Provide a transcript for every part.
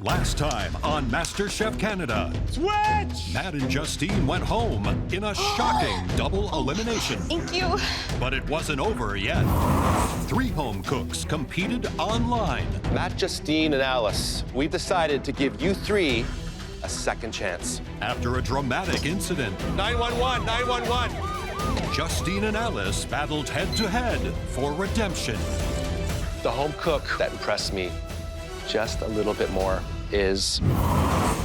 Last time on MasterChef Canada, Switch! Matt and Justine went home in a shocking double elimination. Thank you. But it wasn't over yet. 3 home cooks competed online. Matt, Justine, and Alice, we've decided to give you 3 a second chance. After a dramatic incident, 911, 911. Justine and Alice battled head-to-head for redemption. The home cook that impressed me just a little bit more is...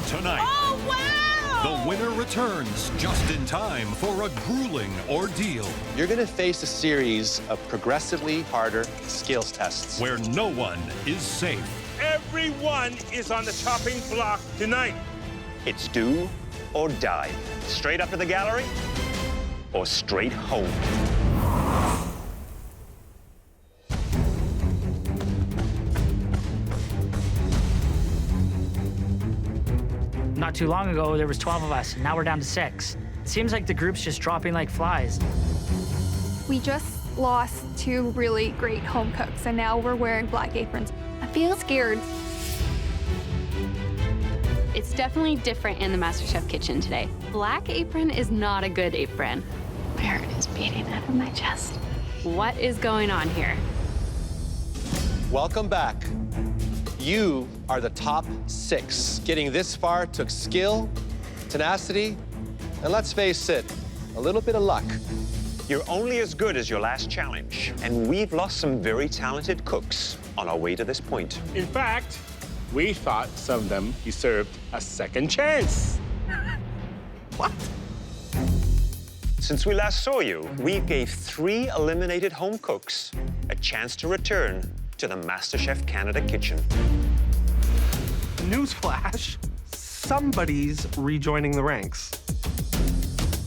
Tonight, Oh, wow! the winner returns just in time for a grueling ordeal You're gonna face a series of progressively harder skills tests. where no one is safe. Everyone is on the chopping block tonight. It's do or die. Straight up to the gallery or straight home. Not too long ago, there was 12 of us, and now we're down to 6. It seems like the group's just dropping like flies. We just lost 2 really great home cooks, and now we're wearing black aprons. I feel scared. It's definitely different in the MasterChef kitchen today. Black apron is not a good apron. My heart is beating out of my chest. What is going on here? Welcome back. You are the top 6. Getting this far took skill, tenacity, and let's face it, a little bit of luck. You're only as good as your last challenge, and we've lost some very talented cooks on our way to this point. In fact, we thought some of them deserved a second chance. What? Since we last saw you, we gave 3 eliminated home cooks a chance to return to the MasterChef Canada kitchen. Newsflash, somebody's rejoining the ranks.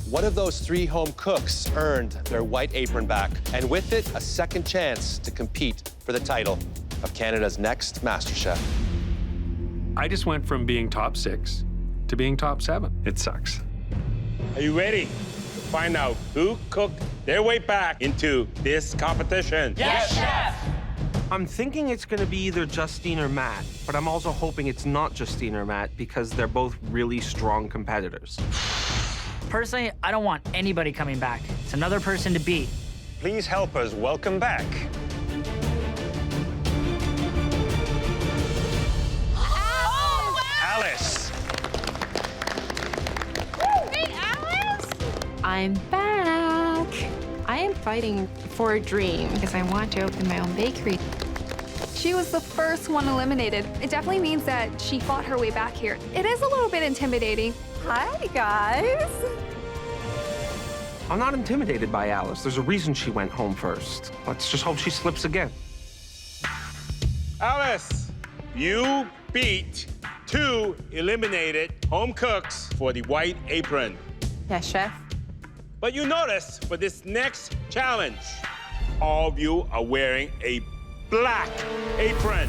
One of those 3 home cooks earned their white apron back, and with it, a second chance to compete for the title of Canada's next MasterChef. I just went from being top 6 to being top 7. It sucks. Are you ready to find out who cooked their way back into this competition? Yes, chef! I'm thinking it's gonna be either Justine or Matt, but I'm also hoping it's not Justine or Matt because they're both really strong competitors. Personally, I don't want anybody coming back. It's another person to beat. Please help us welcome back Oh, wow! Alice. Hey, Alice! I'm back. I am fighting for a dream because I want to open my own bakery. She was the first one eliminated. It definitely means that she fought her way back here. It is a little bit intimidating. Hi, guys. I'm not intimidated by Alice. There's a reason she went home first. Let's just hope she slips again. Alice, you beat 2 eliminated home cooks for the white apron. Yes, chef. But you notice for this next challenge, all of you are wearing a black apron.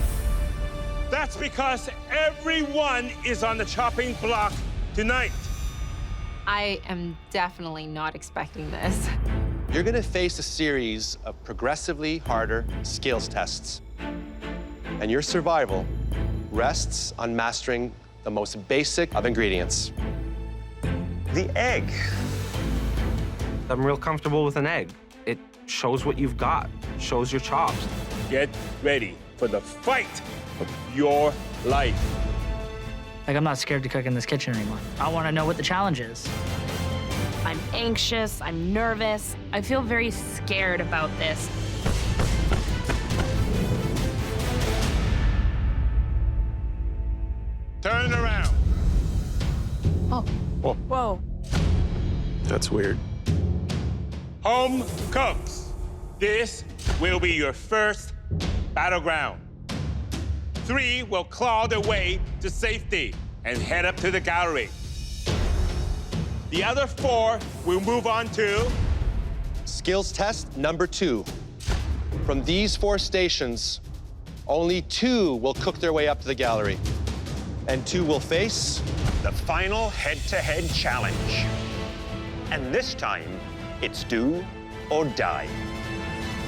That's because everyone is on the chopping block tonight. I am definitely not expecting this. You're gonna face a series of progressively harder skills tests. And your survival rests on mastering the most basic of ingredients. The egg. I'm real comfortable with an egg. It shows what you've got, shows your chops. Get ready for the fight of your life. Like, I'm not scared to cook in this kitchen anymore. I want to know what the challenge is. I'm anxious, I'm nervous. I feel very scared about this. Turn around. Whoa. That's weird. Home cooks, this will be your first battleground. 3 will claw their way to safety and head up to the gallery. The other 4 will move on to Skills test number 2. From these 4 stations, only 2 will cook their way up to the gallery, and 2 will face The final head-to-head challenge. And this time, it's do or die.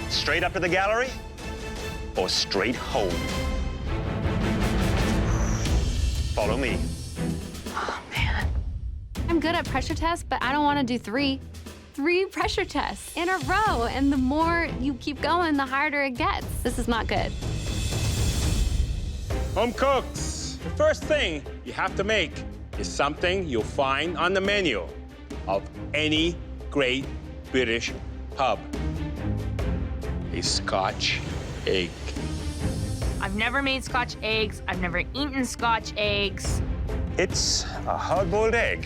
Straight up to the gallery or straight home. Follow me. I'm good at pressure tests, but I don't want to do 3. 3 pressure tests in a row, and the more you keep going, the harder it gets. This is not good. Home cooks, the first thing you have to make is something you'll find on the menu of any great British pub. A Scotch egg. I've never made Scotch eggs. I've never eaten Scotch eggs. It's a hard-boiled egg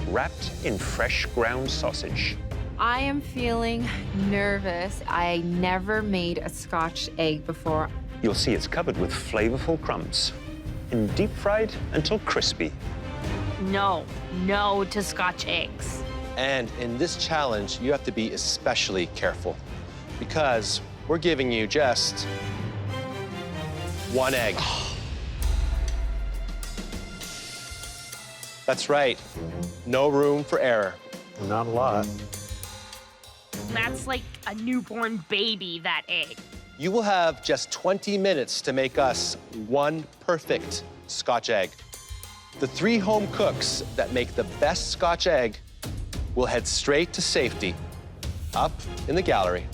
wrapped in fresh ground sausage. I am feeling nervous. I never made a Scotch egg before. You'll see it's covered with flavorful crumbs and deep-fried until crispy. No to Scotch eggs. And in this challenge, you have to be especially careful because we're giving you just 1 egg. That's right. No room for error. Not a lot. That's like a newborn baby, that egg. You will have just 20 minutes to make us 1 perfect Scotch egg. The 3 home cooks that make the best Scotch egg will head straight to safety, up in the gallery.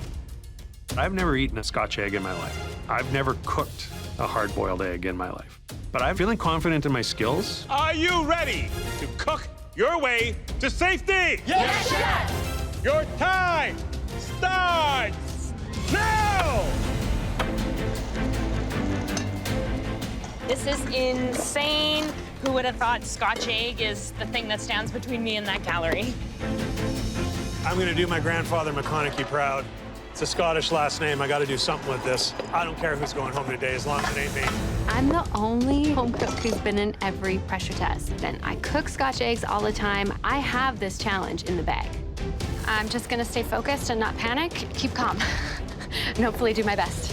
I've never eaten a Scotch egg in my life. I've never cooked a hard-boiled egg in my life. But I'm feeling confident in my skills. Are you ready to cook your way to safety? Yes, Chef! Your time starts now! This is insane. Who would have thought Scotch egg is the thing that stands between me and that gallery? I'm gonna do my grandfather McConaughey proud. It's a Scottish last name. I gotta do something with this. I don't care who's going home today as long as it ain't me. I'm the only home cook who's been in every pressure test. And I cook Scotch eggs all the time. I have this challenge in the bag. I'm just gonna stay focused and not panic, keep calm, and hopefully do my best.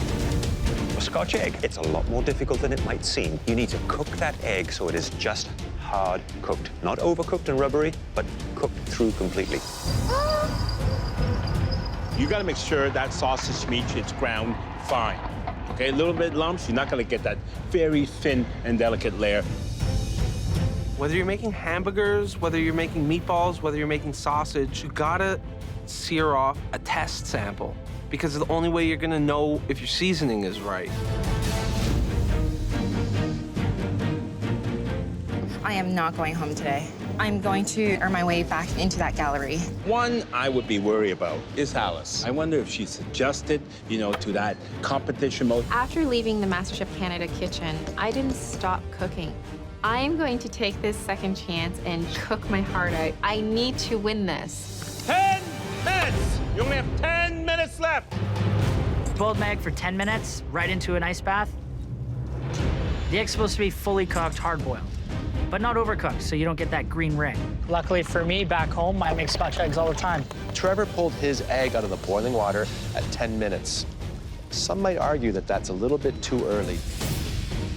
A Scotch egg, it's a lot more difficult than it might seem. You need to cook that egg so it is just hard cooked. Not overcooked and rubbery, but cooked through completely. You gotta make sure that sausage meat is ground fine. Okay, a little bit lumps, you're not gonna get that very thin and delicate layer. Whether you're making hamburgers, whether you're making meatballs, whether you're making sausage, you gotta sear off a test sample because it's the only way you're gonna know if your seasoning is right. I am not going home today. I'm going to earn my way back into that gallery. One I would be worried about is Alice. I wonder if she's adjusted, to that competition mode. After leaving the MasterChef Canada kitchen, I didn't stop cooking. I am going to take this second chance and cook my heart out. I need to win this. 10 minutes! You only have 10 minutes left! Boiled my egg for 10 minutes, right into an ice bath. The egg's supposed to be fully cooked, hard-boiled, but not overcooked, so you don't get that green ring. Luckily for me, back home, I make Scotch eggs all the time. Trevor pulled his egg out of the boiling water at 10 minutes. Some might argue that that's a little bit too early.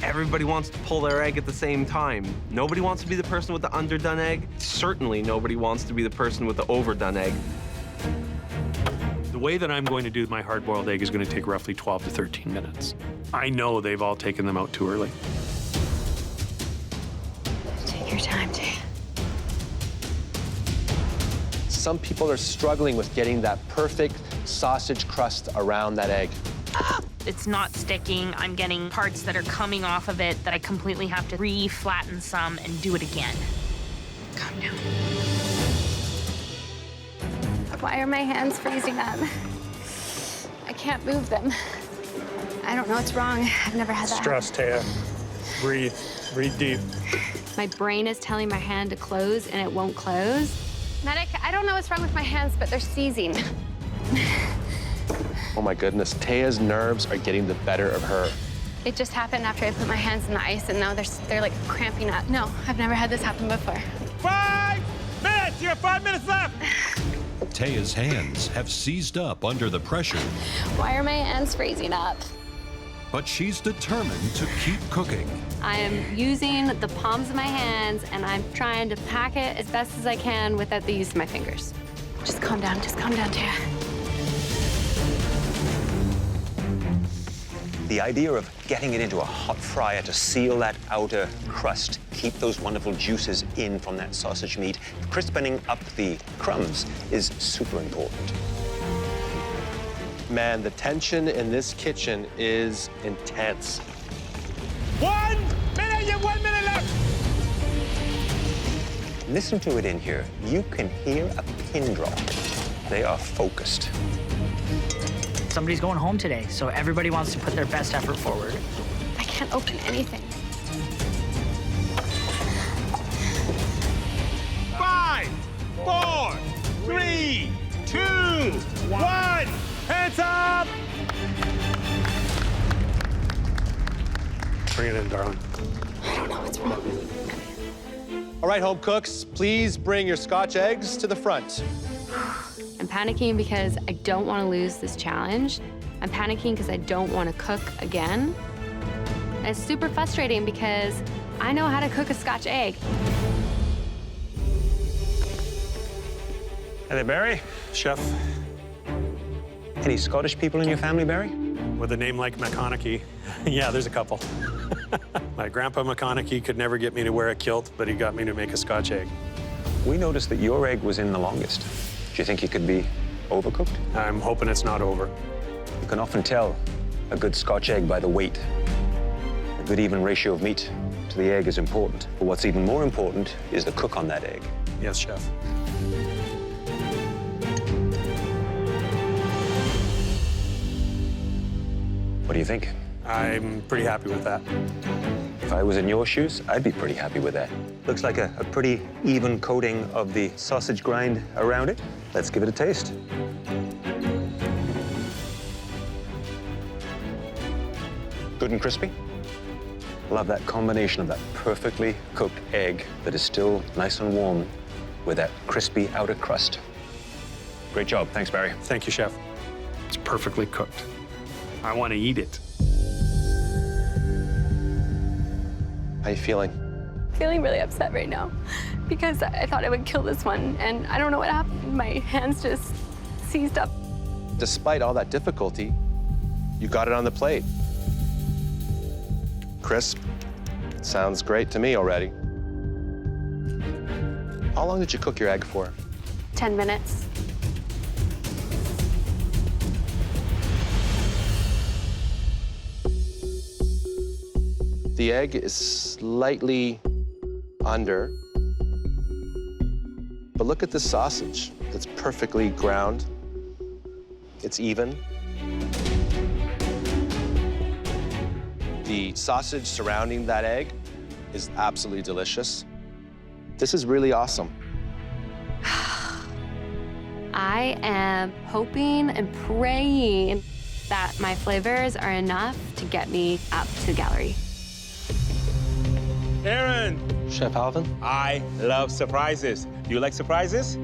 Everybody wants to pull their egg at the same time. Nobody wants to be the person with the underdone egg. Certainly nobody wants to be the person with the overdone egg. The way that I'm going to do my hard-boiled egg is going to take roughly 12 to 13 minutes. I know they've all taken them out too early. Take your time, Tay. Some people are struggling with getting that perfect sausage crust around that egg. It's not sticking. I'm getting parts that are coming off of it that I completely have to re-flatten some and do it again. Calm down. Why are my hands freezing up? I can't move them. I don't know what's wrong. I've never had that. Stress, Taya. Breathe. Breathe deep. My brain is telling my hand to close, and it won't close. Medic, I don't know what's wrong with my hands, but they're seizing. Oh my goodness, Taya's nerves are getting the better of her. It just happened after I put my hands in the ice, and now they're like cramping up. No, I've never had this happen before. 5 minutes! You have 5 minutes left! Taya's hands have seized up under the pressure, Why are my hands freezing up? but she's determined to keep cooking. I am using the palms of my hands, and I'm trying to pack it as best as I can without the use of my fingers. Just calm down, Taya. The idea of getting it into a hot fryer to seal that outer crust, keep those wonderful juices in from that sausage meat, crispening up the crumbs is super important. Man, the tension in this kitchen is intense. 1 minute, you have 1 minute left. Listen to it in here. You can hear a pin drop. They are focused. Somebody's going home today, so everybody wants to put their best effort forward. I can't open anything. 5, 4, 3, 2, 1. Hands up! Bring it in, darling. I don't know what's wrong. All right, home cooks, please bring your Scotch eggs to the front. I'm panicking because I don't want to lose this challenge. I'm panicking because I don't want to cook again. And it's super frustrating because I know how to cook a Scotch egg. Hey there, Barry. Chef, Any Scottish people in your family, Barry? with a name like McConaughey, yeah, there's a couple. My grandpa McConaughey could never get me to wear a kilt, but he got me to make a Scotch egg. We noticed that your egg was in the longest. Do you think it could be overcooked? I'm hoping it's not over. You can often tell a good Scotch egg by the weight. A good even ratio of meat to the egg is important. But what's even more important is the cook on that egg. Yes, chef. What do you think? I'm pretty happy with that. If I was in your shoes, I'd be pretty happy with that. Looks like a pretty even coating of the sausage grind around it. Let's give it a taste. Good and crispy. Love that combination of that perfectly cooked egg that is still nice and warm with that crispy outer crust. Great job. Thanks, Barry. Thank you, chef. It's perfectly cooked. I want to eat it. How you feeling? Feeling really upset right now because I thought I would kill this one and I don't know what happened. My hands just seized up. Despite all that difficulty, you got it on the plate. Crisp. Sounds great to me already. How long did you cook your egg for? 10 minutes. The egg is slightly under, but look at this sausage. It's perfectly ground. It's even. The sausage surrounding that egg is absolutely delicious. This is really awesome. I am hoping and praying that my flavors are enough to get me up to the gallery. Aaron, Chef Alvin? I love surprises. Do you like surprises?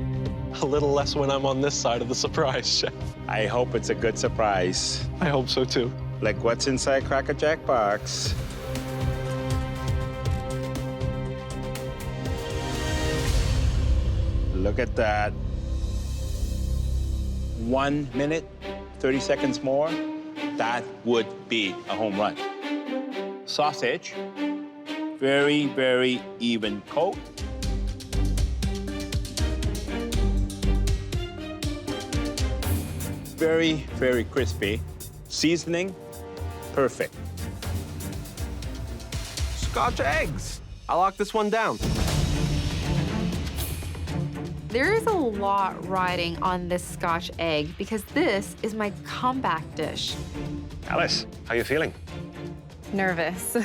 A little less when I'm on this side of the surprise, Chef. I hope it's a good surprise. I hope so, too. Like what's inside Cracker Jack box. Look at that. 1 minute, 30 seconds more. That would be a home run. Sausage. Very, very even coat. Very, very crispy. Seasoning, perfect. Scotch eggs. I locked this one down. There is a lot riding on this Scotch egg because this is my comeback dish. Alice, how you feeling? Nervous.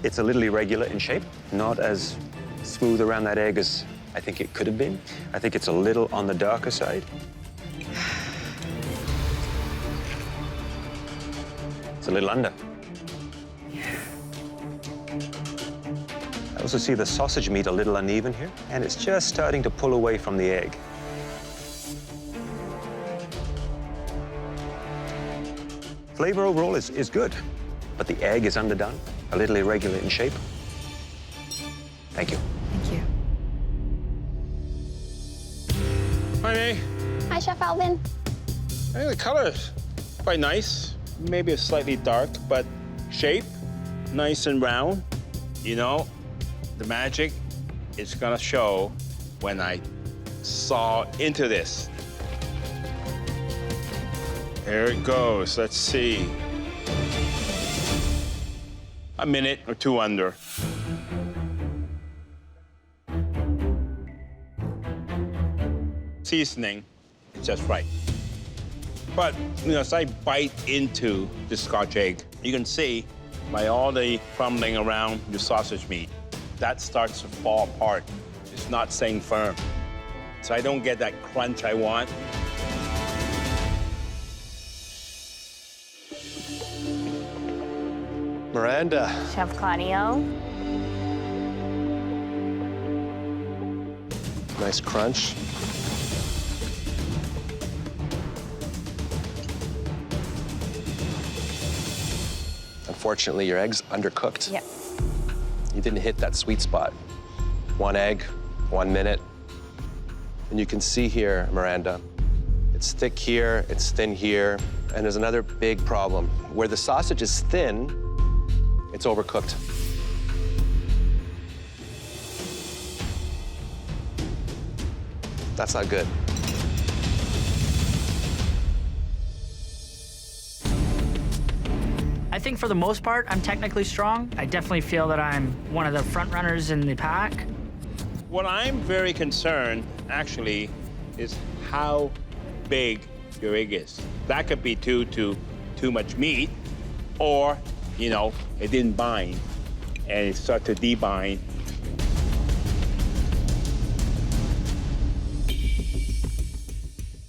It's a little irregular in shape, not as smooth around that egg as I think it could have been. I think it's a little on the darker side. It's a little under. I also see the sausage meat a little uneven here, and it's just starting to pull away from the egg. Flavor overall is good, but the egg is underdone, a little irregular in shape. Thank you. Thank you. Hi, May. Hi, Chef Alvin. I think the color's quite nice. maybe a slightly dark, but shape, nice and round. You know, the magic is gonna show when I saw into this. There it goes, let's see. A minute or two under. Seasoning, it's just right. But, you know, as I bite into the Scotch egg, you can see by all the crumbling around the sausage meat, that starts to fall apart. It's not staying firm. So I don't get that crunch I want. Miranda. Chef Claudio. Nice crunch. Unfortunately, your egg's undercooked. Yep. You didn't hit that sweet spot. 1 egg, 1 minute. And you can see here, Miranda, it's thick here, it's thin here, and there's another big problem. Where the sausage is thin, it's overcooked. That's not good. I think for the most part, I'm technically strong. I definitely feel that I'm one of the front runners in the pack. What I'm very concerned, actually, is how big your egg is. That could be due to too much meat, or, you know, it didn't bind, and it started to debind.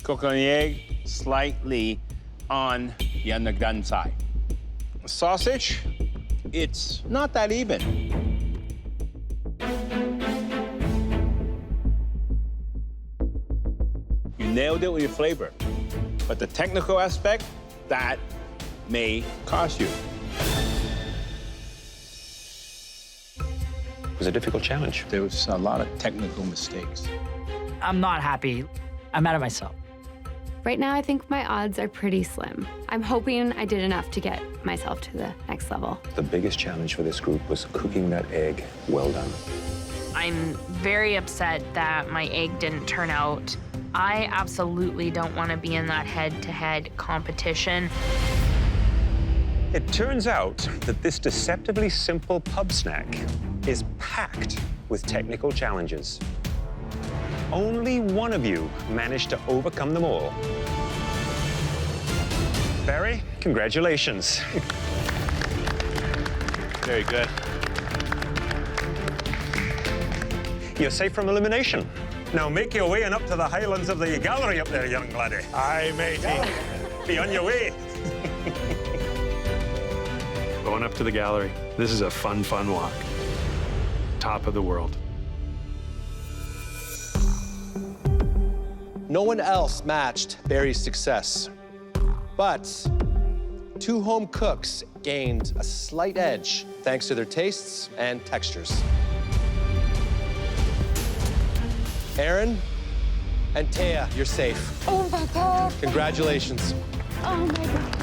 Cook on the egg slightly on the underdone side. Sausage, it's not that even. You nailed it with your flavor. But the technical aspect, that may cost you. It was a difficult challenge. There was a lot of technical mistakes. I'm not happy. I'm mad at myself. Right now, I think my odds are pretty slim. I'm hoping I did enough to get myself to the next level. The biggest challenge for this group was cooking that egg well done. I'm very upset that my egg didn't turn out. I absolutely don't want to be in that head-to-head competition. It turns out that this deceptively simple pub snack is packed with technical challenges. Only one of you managed to overcome them all. Barry, congratulations. Very good. You're safe from elimination. Now make your way on up to the highlands of the gallery up there, young laddie. Aye, matey. Be on your way. Going up to the gallery. This is a fun, fun walk. Top of the world. No one else matched Barry's success, but 2 home cooks gained a slight edge thanks to their tastes and textures. Aaron and Taya, you're safe. Oh my God. Congratulations. Oh my God.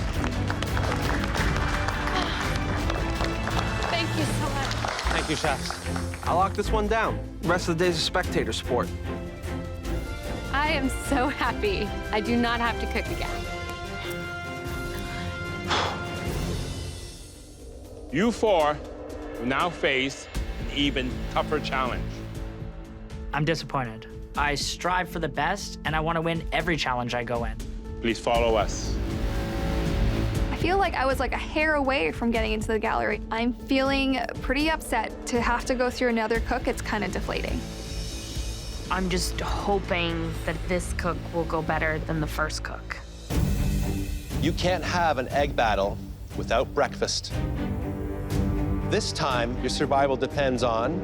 Thank you so much. Thank you, chefs. I'll lock this one down. The rest of the day's a spectator sport. I am so happy I do not have to cook again. You 4 will now face an even tougher challenge. I'm disappointed. I strive for the best, and I want to win every challenge I go in. Please follow us. I feel like I was like a hair away from getting into the gallery. I'm feeling pretty upset to have to go through another cook. It's kind of deflating. I'm just hoping that this cook will go better than the first cook. You can't have an egg battle without breakfast. This time, your survival depends on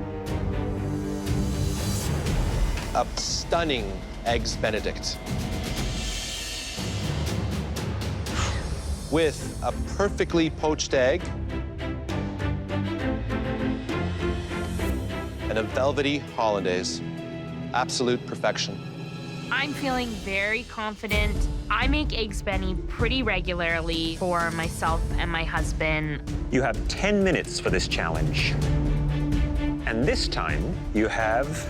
a stunning Eggs Benedict with a perfectly poached egg and a velvety hollandaise. Absolute perfection. I'm feeling very confident I make eggs Benny pretty regularly for myself and my husband. You have 10 minutes for this challenge. And this time, you have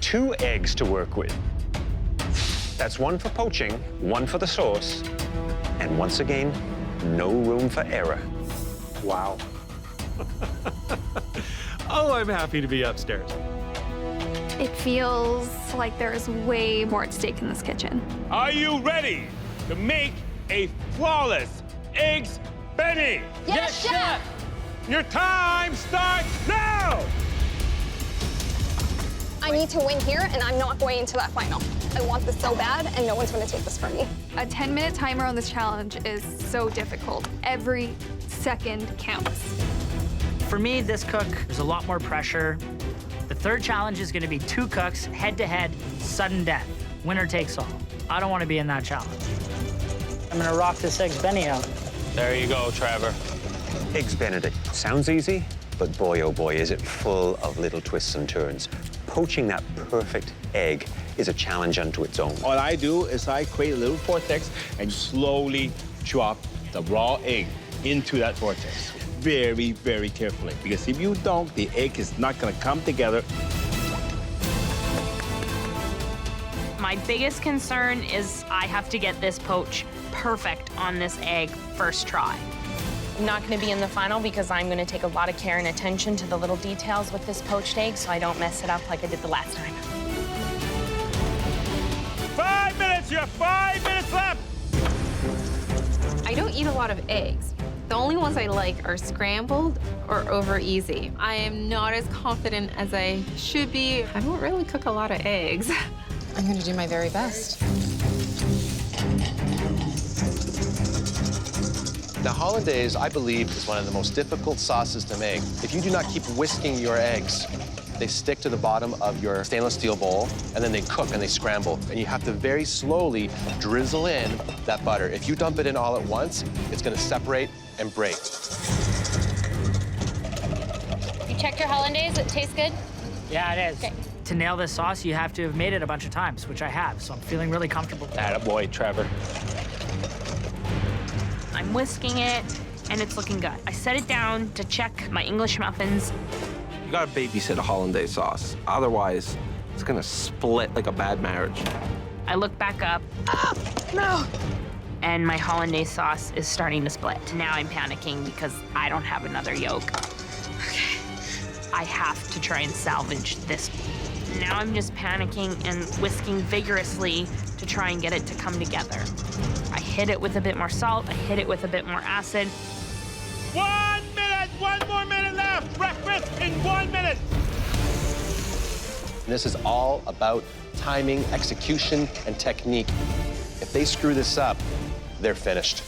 2 eggs to work with. That's 1 for poaching, 1 for the sauce, and once again, no room for error. Wow. Oh, I'm happy to be upstairs. It feels like there's way more at stake in this kitchen. Are you ready to make a flawless eggs Benny? Yes, Chef! Your time starts now! I need to win here, and I'm not going into that final. I want this so bad, and no one's going to take this from me. A 10-minute timer on this challenge is so difficult. Every second counts. For me, this cook, there's a lot more pressure. The third challenge is gonna be 2 cooks, head-to-head, sudden death. Winner takes all. I don't wanna be in that challenge. I'm gonna rock this eggs Benny out. There you go, Trevor. Eggs Benedict. Sounds easy, but boy, oh boy, is it full of little twists and turns. Poaching that perfect egg is a challenge unto its own. What I do is I create a little vortex and slowly drop the raw egg into that vortex. Very, very carefully, because if you don't, the egg is not gonna come together. My biggest concern is I have to get this poach perfect on this egg first try. I'm not gonna be in the final because I'm gonna take a lot of care and attention to the little details with this poached egg so I don't mess it up like I did the last time. 5 minutes, you have 5 minutes left! I don't eat a lot of eggs. The only ones I like are scrambled or over easy. I am not as confident as I should be. I don't really cook a lot of eggs. I'm gonna do my very best. Now, hollandaise, I believe, is one of the most difficult sauces to make. If you do not keep whisking your eggs, they stick to the bottom of your stainless steel bowl, and then they cook and they scramble. And you have to very slowly drizzle in that butter. If you dump it in all at once, it's gonna separate and break. You checked your hollandaise? It tastes good? Yeah, it is. Okay. To nail this sauce, you have to have made it a bunch of times, which I have, so I'm feeling really comfortable. Attaboy, Trevor. I'm whisking it, and it's looking good. I set it down to check my English muffins. You gotta babysit a hollandaise sauce. Otherwise, it's gonna split like a bad marriage. I look back up. No! And my hollandaise sauce is starting to split. Now I'm panicking because I don't have another yolk. Okay. I have to try and salvage this. Now I'm just panicking and whisking vigorously to try and get it to come together. I hit it with a bit more salt. I hit it with a bit more acid. 1 minute! 1 more minute left! Breakfast in 1 minute! And this is all about timing, execution, and technique. If they screw this up, they're finished.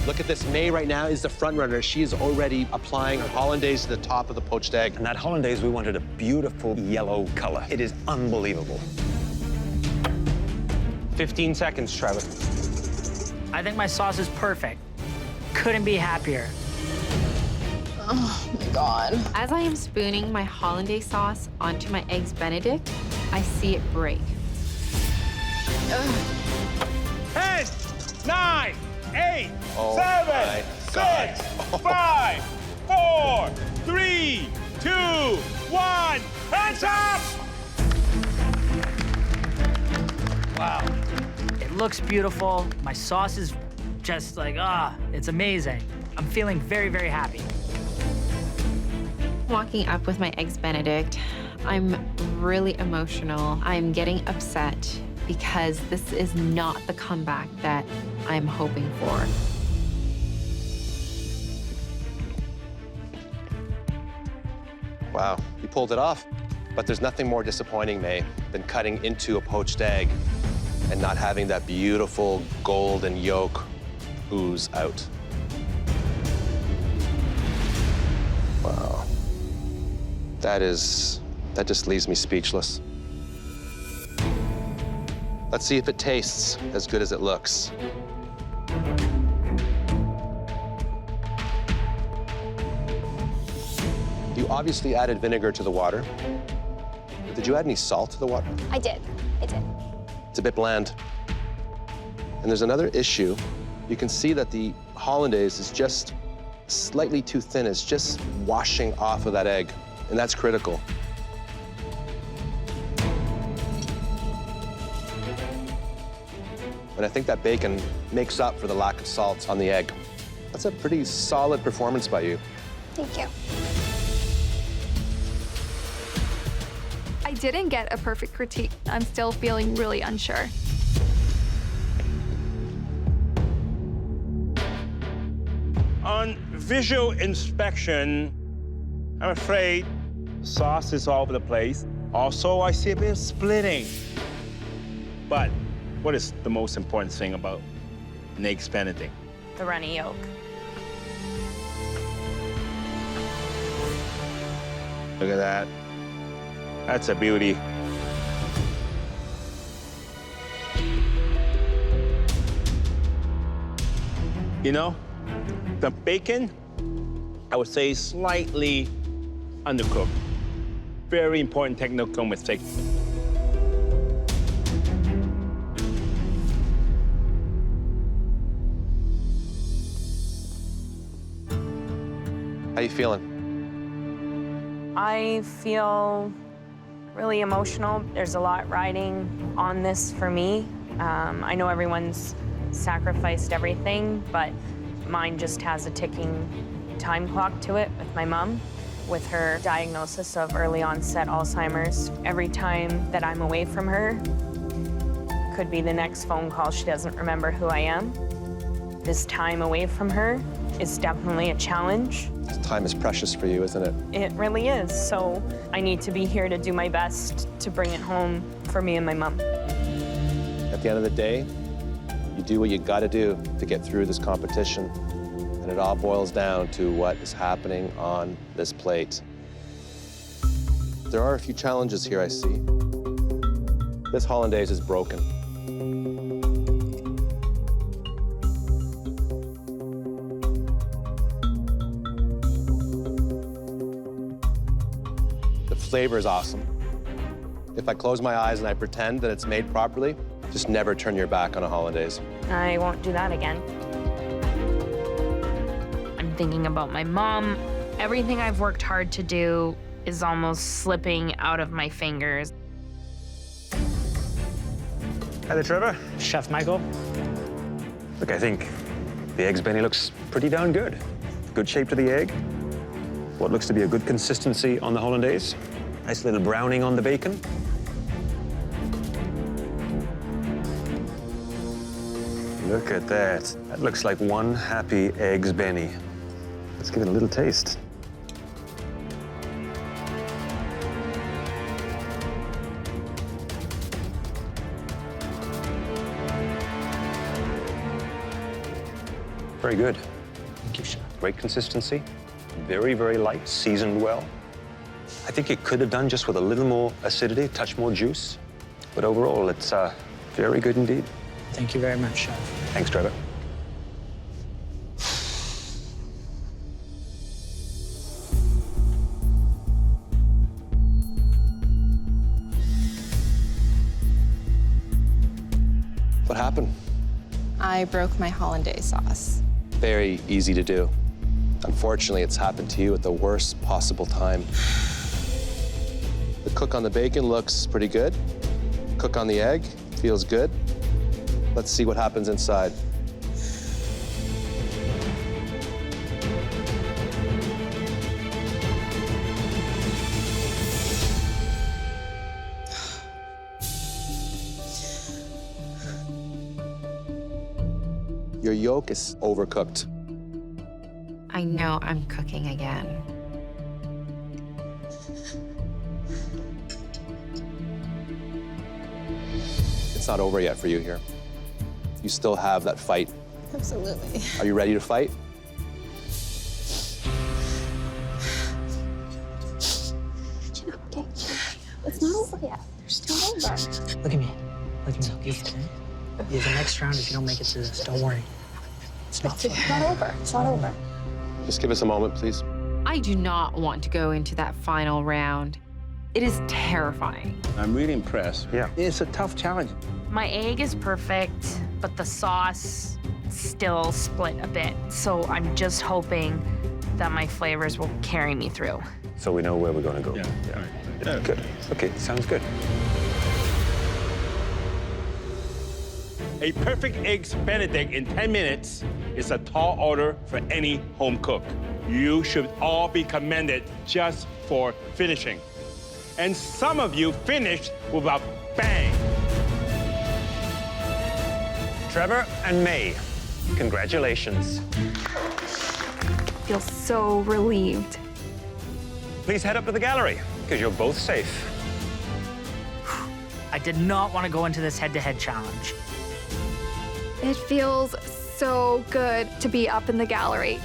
Look at this. May right now is the front runner. She is already applying her hollandaise to the top of the poached egg. And that hollandaise, we wanted a beautiful yellow color. It is unbelievable. 15 seconds, Trevor. I think my sauce is perfect. Couldn't be happier. Oh my God. As I am spooning my hollandaise sauce onto my eggs Benedict, I see it break. 10, 9, 8, Oh 7, my 6, 5, 4, 3, 2, 1. Hands up! Wow. It looks beautiful. My sauce is just like, it's amazing. I'm feeling very, very happy. Walking up with my eggs Benedict, I'm really emotional. I'm getting upset because this is not the comeback that I'm hoping for. Wow, you pulled it off. But there's nothing more disappointing, May, than cutting into a poached egg and not having that beautiful golden yolk ooze out. Wow. That just leaves me speechless. Let's see if it tastes as good as it looks. You obviously added vinegar to the water. Did you add any salt to the water? I did. It's a bit bland. And there's another issue. You can see that the hollandaise is just slightly too thin. It's just washing off of that egg, and that's critical. And I think that bacon makes up for the lack of salt on the egg. That's a pretty solid performance by you. Thank you. I didn't get a perfect critique. I'm still feeling really unsure. On visual inspection, I'm afraid sauce is all over the place. Also, I see a bit of splitting. But what is the most important thing about an eggs Benedict? The runny yolk. Look at that. That's a beauty. You know, the bacon, I would say, is slightly undercooked. Very important technical mistake. How you feeling? I feel really emotional. There's a lot riding on this for me. I know everyone's sacrificed everything, but mine just has a ticking time clock to it with my mom. With her diagnosis of early onset Alzheimer's, every time that I'm away from her could be the next phone call. She doesn't remember who I am. This time away from her is definitely a challenge. Time is precious for you, isn't it? It really is. So I need to be here to do my best to bring it home for me and my mom. At the end of the day, you do what you gotta do to get through this competition. And it all boils down to what is happening on this plate. There are a few challenges here, I see. This hollandaise is broken. The flavor is awesome. If I close my eyes and I pretend that it's made properly, just never turn your back on a hollandaise. I won't do that again. I'm thinking about my mom. Everything I've worked hard to do is almost slipping out of my fingers. Hi there, Trevor. Chef Michael. Look, I think the eggs Benny looks pretty darn good. Good shape to the egg. What looks to be a good consistency on the hollandaise. Nice little browning on the bacon. Look at that. That looks like one happy eggs Benny. Let's give it a little taste. Very good. Thank you, Chef. Great consistency. Very, very light, seasoned well. I think it could have done just with a little more acidity, a touch more juice. But overall, it's very good indeed. Thank you very much, Chef. Thanks, Trevor. What happened? I broke my hollandaise sauce. Very easy to do. Unfortunately, it's happened to you at the worst possible time. The cook on the bacon looks pretty good. Cook on the egg feels good. Let's see what happens inside. Your yolk is overcooked. I know I'm cooking again. It's not over yet for you here. You still have that fight. Absolutely. Are you ready to fight? Okay. It's not over yet. There's still over. Look at me. Look at me. You the next round if you don't make it to this. Don't worry. It's not It's not over. It's not over. Just give us a moment, please. I do not want to go into that final round It is terrifying. I'm really impressed. Yeah. It's a tough challenge. My egg is perfect, but the sauce still split a bit. So I'm just hoping that my flavors will carry me through. So we know where we're going to go. Yeah. Good. Okay, sounds good. A perfect eggs Benedict in 10 minutes is a tall order for any home cook. You should all be commended just for finishing. And some of you finished with a bang. Trevor and May, congratulations. I feel so relieved. Please head up to the gallery, because you're both safe. I did not want to go into this head-to-head challenge. It feels so good to be up in the gallery.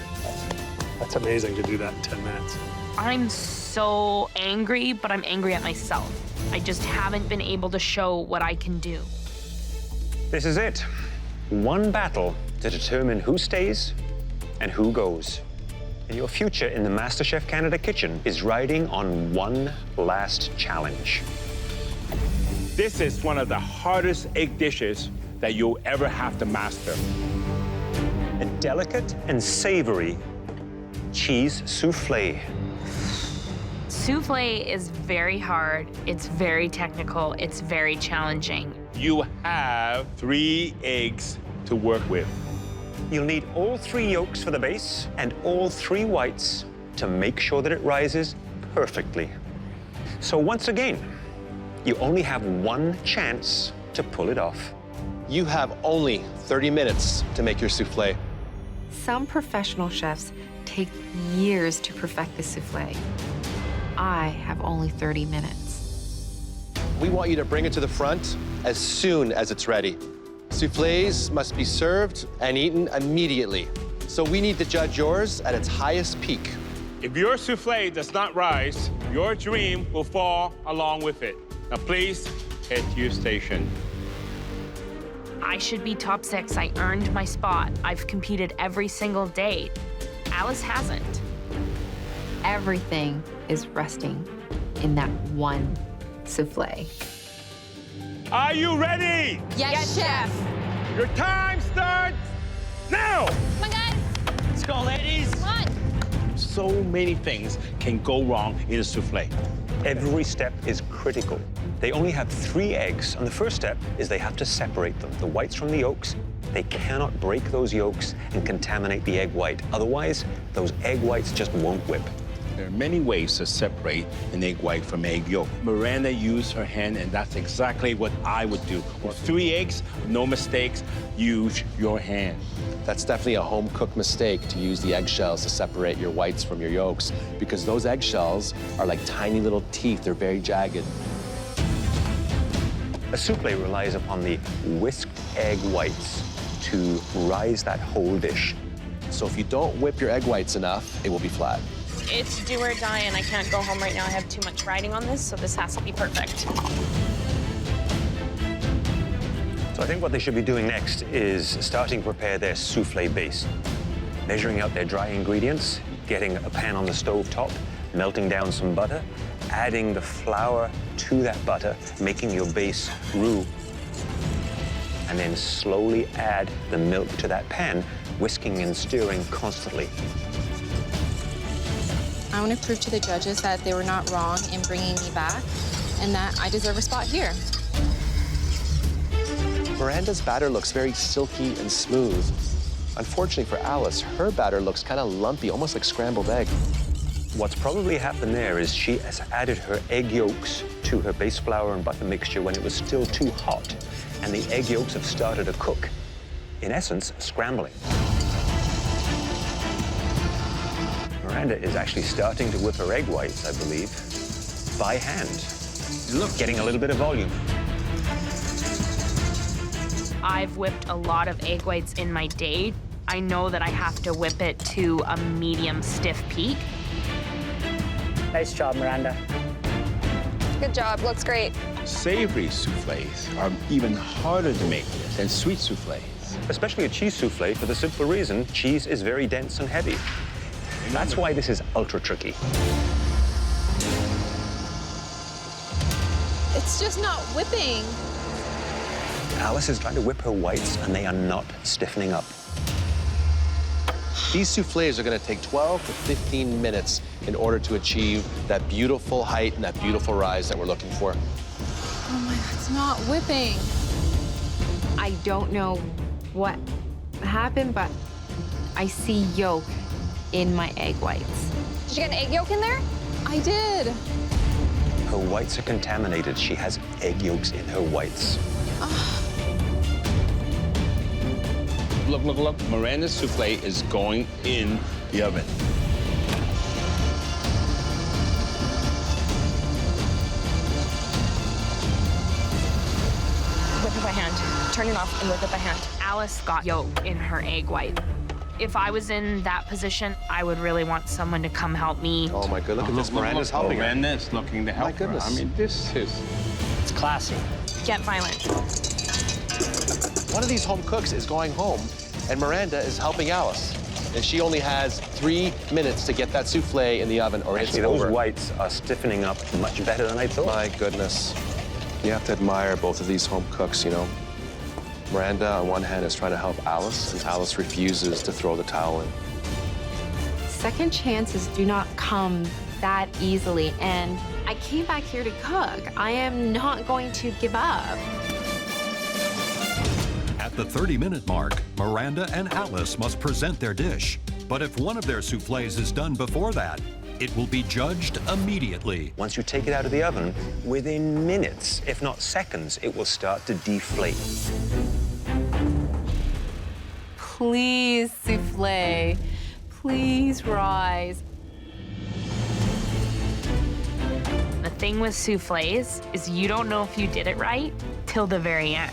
That's amazing to do that in 10 minutes. I'm so angry, but I'm angry at myself. I just haven't been able to show what I can do. This is it. One battle to determine who stays and who goes. And your future in the MasterChef Canada kitchen is riding on one last challenge. This is one of the hardest egg dishes that you'll ever have to master. A delicate and savory cheese soufflé. Soufflé is very hard, it's very technical, it's very challenging. You have 3 eggs to work with. You'll need all 3 yolks for the base and all 3 whites to make sure that it rises perfectly. So once again, you only have one chance to pull it off. You have only 30 minutes to make your soufflé. Some professional chefs take years to perfect the soufflé. I have only 30 minutes. We want you to bring it to the front as soon as it's ready. Soufflés must be served and eaten immediately. So we need to judge yours at its highest peak. If your soufflé does not rise, your dream will fall along with it. Now please head to your station. I should be top 6. I earned my spot. I've competed every single day. Alice hasn't. Everything is resting in that one soufflé. Are you ready? Yes, Chef. Your time starts now! Come on, guys. Let's go, ladies. Come on. So many things can go wrong in a soufflé. Every step is critical. They only have 3 eggs, and the first step is they have to separate them, the whites from the yolks. They cannot break those yolks and contaminate the egg white. Otherwise, those egg whites just won't whip. There are many ways to separate an egg white from egg yolk. Miranda used her hand, and that's exactly what I would do. With 3 eggs, no mistakes, use your hand. That's definitely a home-cooked mistake to use the eggshells to separate your whites from your yolks, because those eggshells are like tiny little teeth. They're very jagged. A soufflé relies upon the whisked egg whites to rise that whole dish. So if you don't whip your egg whites enough, it will be flat. It's do or die, and I can't go home right now. I have too much riding on this, so this has to be perfect. So I think what they should be doing next is starting to prepare their soufflé base. Measuring out their dry ingredients, getting a pan on the stove top, melting down some butter, adding the flour to that butter, making your base roux, and then slowly add the milk to that pan, whisking and stirring constantly. I want to prove to the judges that they were not wrong in bringing me back and that I deserve a spot here. Miranda's batter looks very silky and smooth. Unfortunately for Alice, her batter looks kind of lumpy, almost like scrambled egg. What's probably happened there is she has added her egg yolks to her base flour and butter mixture when it was still too hot, and the egg yolks have started to cook, in essence, scrambling. Miranda is actually starting to whip her egg whites, I believe, by hand. Look, getting a little bit of volume. I've whipped a lot of egg whites in my day. I know that I have to whip it to a medium stiff peak. Nice job, Miranda. Good job. Looks great. Savory soufflés are even harder to make than sweet soufflés. Especially a cheese soufflé for the simple reason cheese is very dense and heavy. That's why this is ultra tricky. It's just not whipping. Alice is trying to whip her whites, and they are not stiffening up. These soufflés are going to take 12 to 15 minutes in order to achieve that beautiful height and that beautiful rise that we're looking for. Oh my God, it's not whipping. I don't know what happened, but I see yolk in my egg whites. Did you get an egg yolk in there? I did. Her whites are contaminated. She has egg yolks in her whites. Look, look, look. Miranda's soufflé is going in the oven. Whip it by hand. Turn it off and whip it by hand. Alice got yolk in her egg white. If I was in that position, I would really want someone to come help me. Oh my God, look at this. Miranda's helping her. Miranda's looking to help My goodness. her. I mean, this is... It's classy. Get violent. One of these home cooks is going home, and Miranda is helping Alice. And she only has 3 minutes to get that soufflé in the oven, or it's Actually, over. those whites are stiffening up much better than I thought. My goodness. You have to admire both of these home cooks, you know. Miranda, on one hand, is trying to help Alice, and Alice refuses to throw the towel in. Second chances do not come that easily, and I came back here to cook. I am not going to give up. At the 30-minute mark, Miranda and Alice must present their dish. But if one of their soufflés is done before that, it will be judged immediately. Once you take it out of the oven, within minutes, if not seconds, it will start to deflate. Please, soufflé. Please rise. The thing with soufflés is you don't know if you did it right till the very end.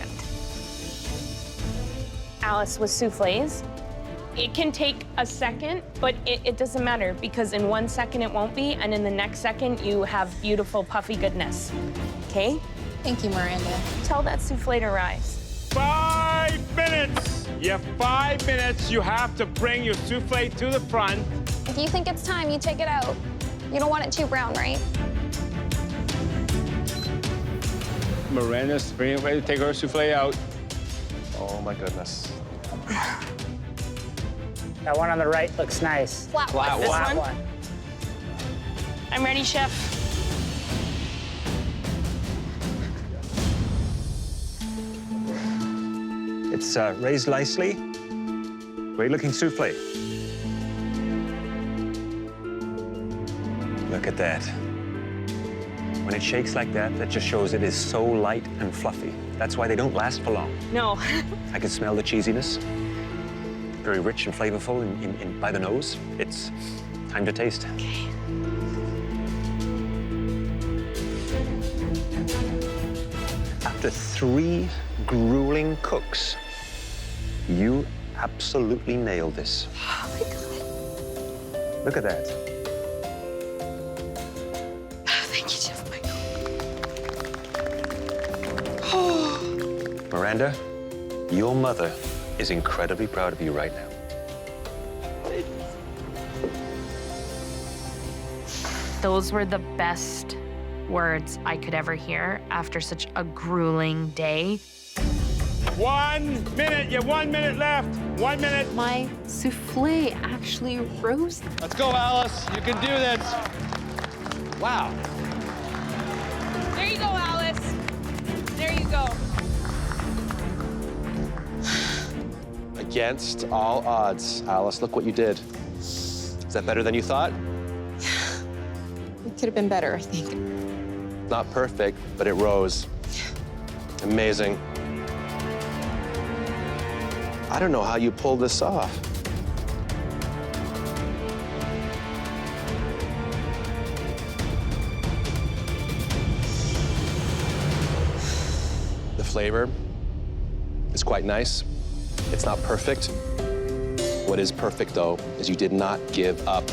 Alice, with soufflés, it can take a second, but it doesn't matter because in 1 second it won't be, and in the next second you have beautiful puffy goodness. Okay? Thank you, Miranda. Tell that soufflé to rise. 5 minutes! You have 5 minutes. You have to bring your soufflé to the front. If you think it's time, you take it out. You don't want it too brown, right? Miranda's ready to take her soufflé out. Oh my goodness. That one on the right looks nice. Flat Flat This one. one? I'm ready, chef. It's raised nicely. Great-looking soufflé. Look at that. When it shakes like that, that just shows it is so light and fluffy. That's why they don't last for long. No. I can smell the cheesiness. Very rich and flavorful by the nose. It's time to taste. Okay. After 3 grueling cooks, you absolutely nailed this. Oh my God. Look at that. Thank you, Chef Michael. Miranda, your mother is incredibly proud of you right now. Those were the best words I could ever hear after such a grueling day. 1 minute. You have 1 minute left. 1 minute. My soufflé actually rose. Let's go, Alice. You can do this. Wow. There you go, Alice. There you go. Against all odds, Alice, look what you did. Is that better than you thought? It could have been better, I think. Not perfect, but it rose. Amazing. I don't know how you pulled this off. The flavor is quite nice. It's not perfect. What is perfect, though, is you did not give up.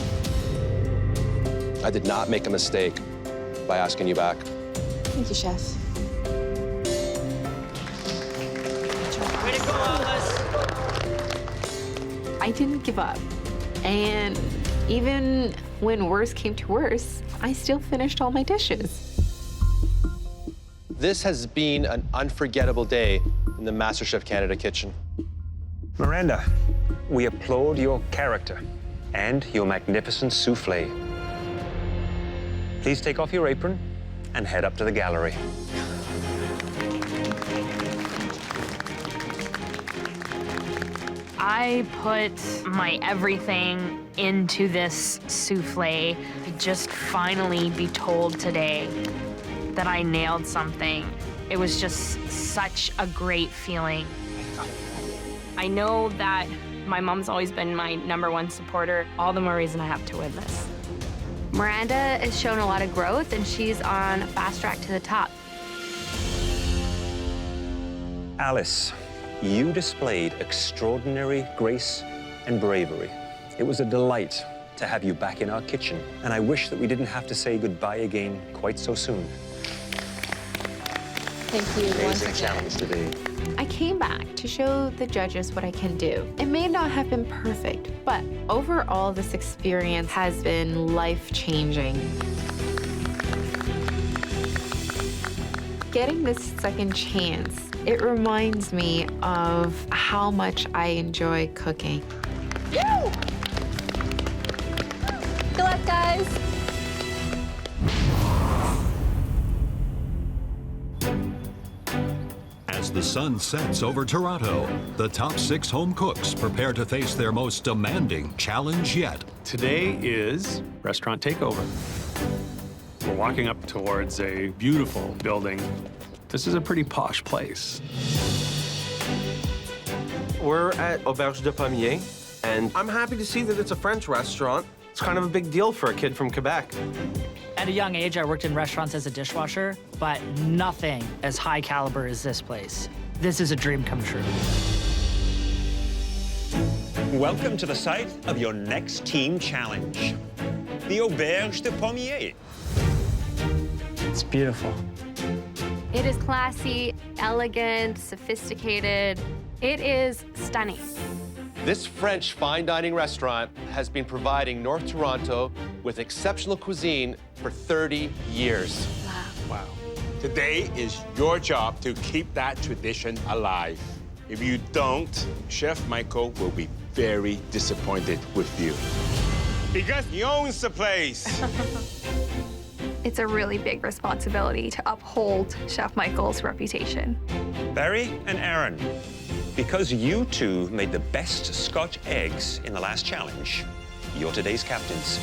I did not make a mistake by asking you back. Thank you, Chef. Way to go, Alice. I didn't give up. And even when worse came to worse, I still finished all my dishes. This has been an unforgettable day in the MasterChef Canada kitchen. Miranda, we applaud your character and your magnificent soufflé. Please take off your apron and head up to the gallery. I put my everything into this souffle to just finally be told today that I nailed something. It was just such a great feeling. I know that my mom's always been my #1 supporter. All the more reason I have to win this. Miranda has shown a lot of growth, and she's on a fast track to the top. Alice, you displayed extraordinary grace and bravery. It was a delight to have you back in our kitchen, and I wish that we didn't have to say goodbye again quite so soon. Thank you once Amazing again. challenge today. I came back to show the judges what I can do. It may not have been perfect, but overall, this experience has been life-changing. Getting this second chance, it reminds me of how much I enjoy cooking. Woo! Good luck, guys. As the sun sets over Toronto, the top 6 home cooks prepare to face their most demanding challenge yet. Today is restaurant takeover. We're walking up towards a beautiful building. This is a pretty posh place. We're at Auberge de Pommier, and I'm happy to see that it's a French restaurant. It's kind of a big deal for a kid from Quebec. At a young age, I worked in restaurants as a dishwasher, but nothing as high caliber as this place. This is a dream come true. Welcome to the site of your next team challenge, the Auberge de Pommier. It's beautiful. It is classy, elegant, sophisticated. It is stunning. This French fine dining restaurant has been providing North Toronto with exceptional cuisine for 30 years. Wow. Today is your job to keep that tradition alive. If you don't, Chef Michael will be very disappointed with you. Because he owns the place. It's a really big responsibility to uphold Chef Michael's reputation. Barry and Aaron, because you two made the best Scotch eggs in the last challenge, you're today's captains.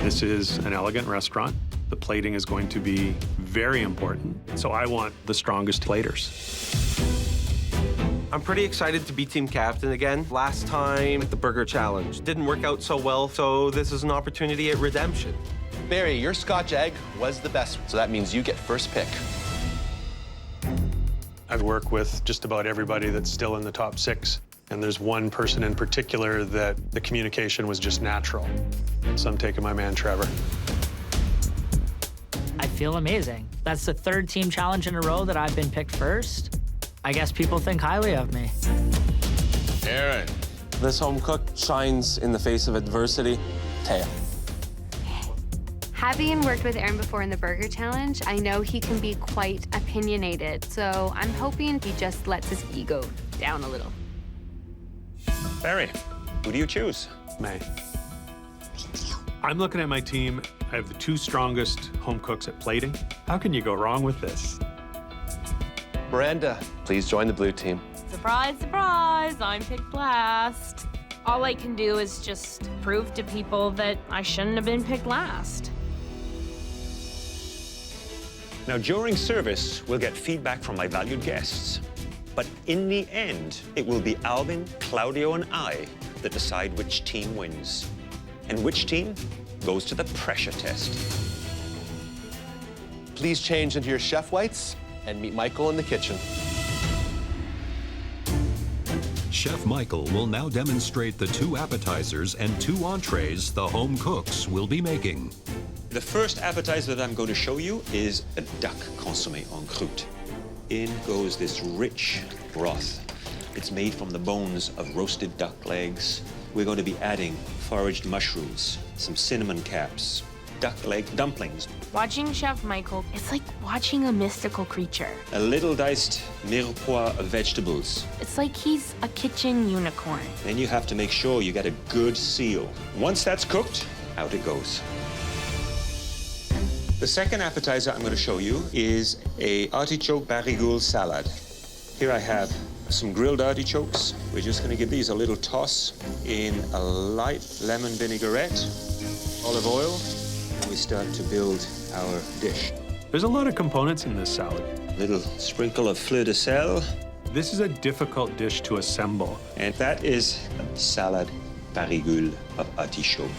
This is an elegant restaurant. The plating is going to be very important, so I want the strongest platers. I'm pretty excited to be team captain again. Last time, the burger challenge didn't work out so well, so this is an opportunity at redemption. Barry, your Scotch egg was the best, so that means you get first pick. I've worked with just about everybody that's still in the top 6, and there's one person in particular that the communication was just natural. So I'm taking my man, Trevor. I feel amazing. That's the 3rd team challenge in a row that I've been picked first. I guess people think highly of me. Aaron. This home cook shines in the face of adversity. Taya. Having worked with Aaron before in the burger challenge, I know he can be quite opinionated, so I'm hoping he just lets his ego down a little. Barry, who do you choose? May. I'm looking at my team. I have the 2 strongest home cooks at plating. How can you go wrong with this? Miranda, please join the blue team. Surprise, surprise, I'm picked last. All I can do is just prove to people that I shouldn't have been picked last. Now, during service, we'll get feedback from my valued guests. But in the end, it will be Alvin, Claudio, and I that decide which team wins. And which team goes to the pressure test. Please change into your chef whites and meet Michael in the kitchen. Chef Michael will now demonstrate the 2 appetizers and 2 entrees the home cooks will be making. The first appetizer that I'm going to show you is a duck consommé en croûte. In goes this rich broth. It's made from the bones of roasted duck legs. We're going to be adding foraged mushrooms, some cinnamon caps, duck leg dumplings. Watching Chef Michael, it's like watching a mystical creature. A little diced mirepoix of vegetables. It's like he's a kitchen unicorn. Then you have to make sure you get a good seal. Once that's cooked, out it goes. The second appetizer I'm going to show you is a artichoke barigoule salad. Here I have some grilled artichokes. We're just going to give these a little toss in a light lemon vinaigrette, olive oil, and we start to build our dish. There's a lot of components in this salad. Little sprinkle of fleur de sel. This is a difficult dish to assemble. And that is salad barigoule of artichoke.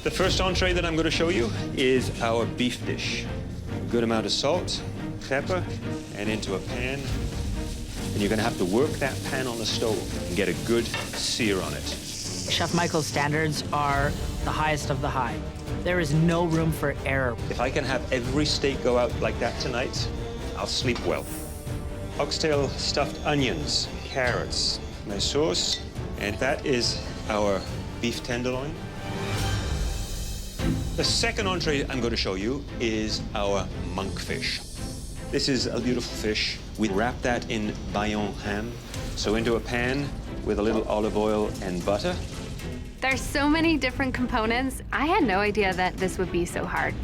The first entree that I'm going to show you is our beef dish. A good amount of salt, pepper, and into a pan. And you're going to have to work that pan on the stove and get a good sear on it. Chef Michael's standards are the highest of the high. There is no room for error. If I can have every steak go out like that tonight, I'll sleep well. Oxtail stuffed onions, carrots, my sauce, and that is our beef tenderloin. The second entree I'm going to show you is our monkfish. This is a beautiful fish. We wrap that in Bayonne ham. So into a pan with a little olive oil and butter. There's so many different components. I had no idea that this would be so hard.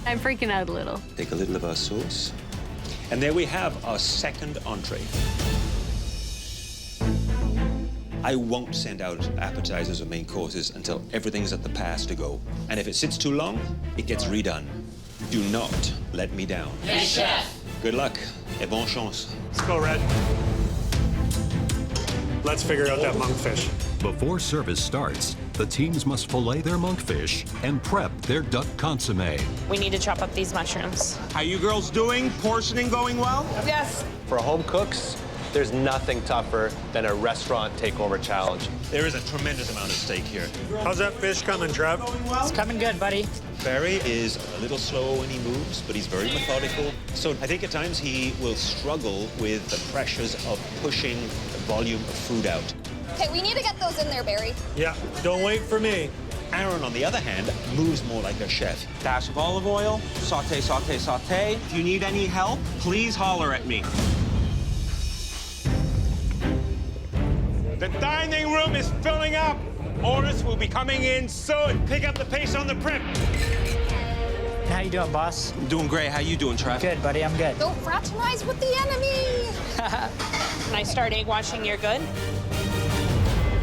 I'm freaking out a little. Take a little of our sauce. And there we have our second entree. I won't send out appetizers or main courses until everything's at the pass to go. And if it sits too long, it gets redone. Do not let me down. Yes, chef. Good luck et bonne chance. Let's go, Red. Let's figure out that monkfish. Before service starts, the teams must fillet their monkfish and prep their duck consommé. We need to chop up these mushrooms. How you girls doing? Portioning going well? Yes. For home cooks, there's nothing tougher than a restaurant takeover challenge. There is a tremendous amount of steak here. How's that fish coming, Trev? It's coming good, buddy. Barry is a little slow when he moves, but he's very methodical. So I think at times he will struggle with the pressures of pushing the volume of food out. Okay, we need to get those in there, Barry. Yeah, don't wait for me. Aaron, on the other hand, moves more like a chef. Dash of olive oil, saute, saute, saute. If you need any help, please holler at me. The dining room is filling up. Orders will be coming in soon. Pick up the pace on the prep. How you doing, boss? I'm doing great. How you doing, Trev? Good, buddy. I'm good. Don't fraternize with the enemy. Can I start egg washing? You're good?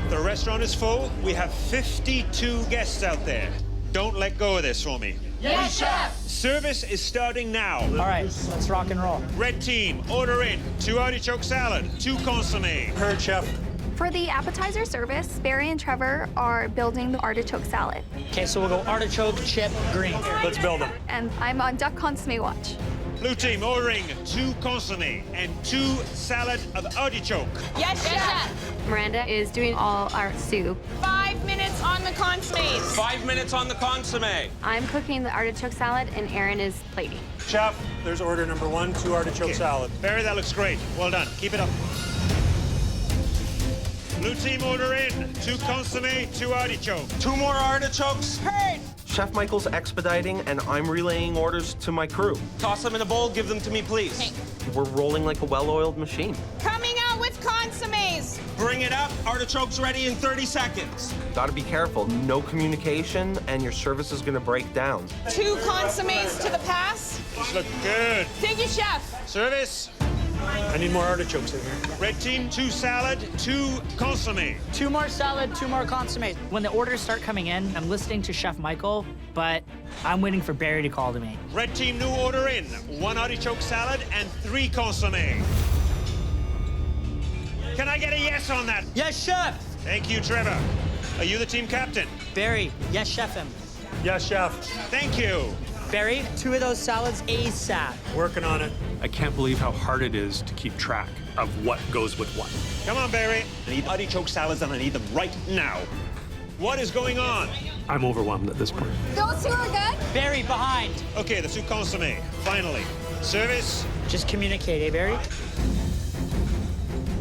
The restaurant is full. We have 52 guests out there. Don't let go of this for me. Yes, chef. Service is starting now. All right, let's rock and roll. Red team, order in 2 artichoke salad, 2 consommé. Heard, Chef. For the appetizer service, Barry and Trevor are building the artichoke salad. Okay, so we'll go artichoke, chip, green. Let's build them. And I'm on duck consommé watch. Blue team ordering 2 consommé and 2 salad of artichoke. Yes, chef. Miranda is doing all our soup. 5 minutes on the consommes. 5 minutes on the consommé. I'm cooking the artichoke salad, and Aaron is plating. Chef, there's order number 1, 2 artichoke salad. Barry, that looks great. Well done. Keep it up. Blue team order in 2 consommé, 2 artichoke. 2 more artichokes. Heard. Chef Michael's expediting, and I'm relaying orders to my crew. Toss them in a bowl. Give them to me, please. Okay. We're rolling like a well-oiled machine. Coming out with consommes. Bring it up. Artichokes ready in 30 seconds. Gotta be careful. No communication, and your service is gonna break down. 2 consommes to the pass. These look good. Thank you, chef. Service. I need more artichokes in here. Red team, 2 salad, 2 consommé. 2 more salad, 2 more consommé. When the orders start coming in, I'm listening to Chef Michael, but I'm waiting for Barry to call to me. Red team, new order in 1 artichoke salad and 3 consommé. Can I get a yes on that? Yes, chef. Thank you, Trevor. Are you the team captain? Barry, yes, chef him. Yes, Chef. Thank you. Barry, 2 of those salads ASAP. Working on it. I can't believe how hard it is to keep track of what goes with what. Come on, Barry. I need artichoke salads and I need them right now. What is going on? I'm overwhelmed at this point. Those 2 are good? Barry, behind. Okay, the 2 consommé. Finally. Service. Just communicate, eh, Barry?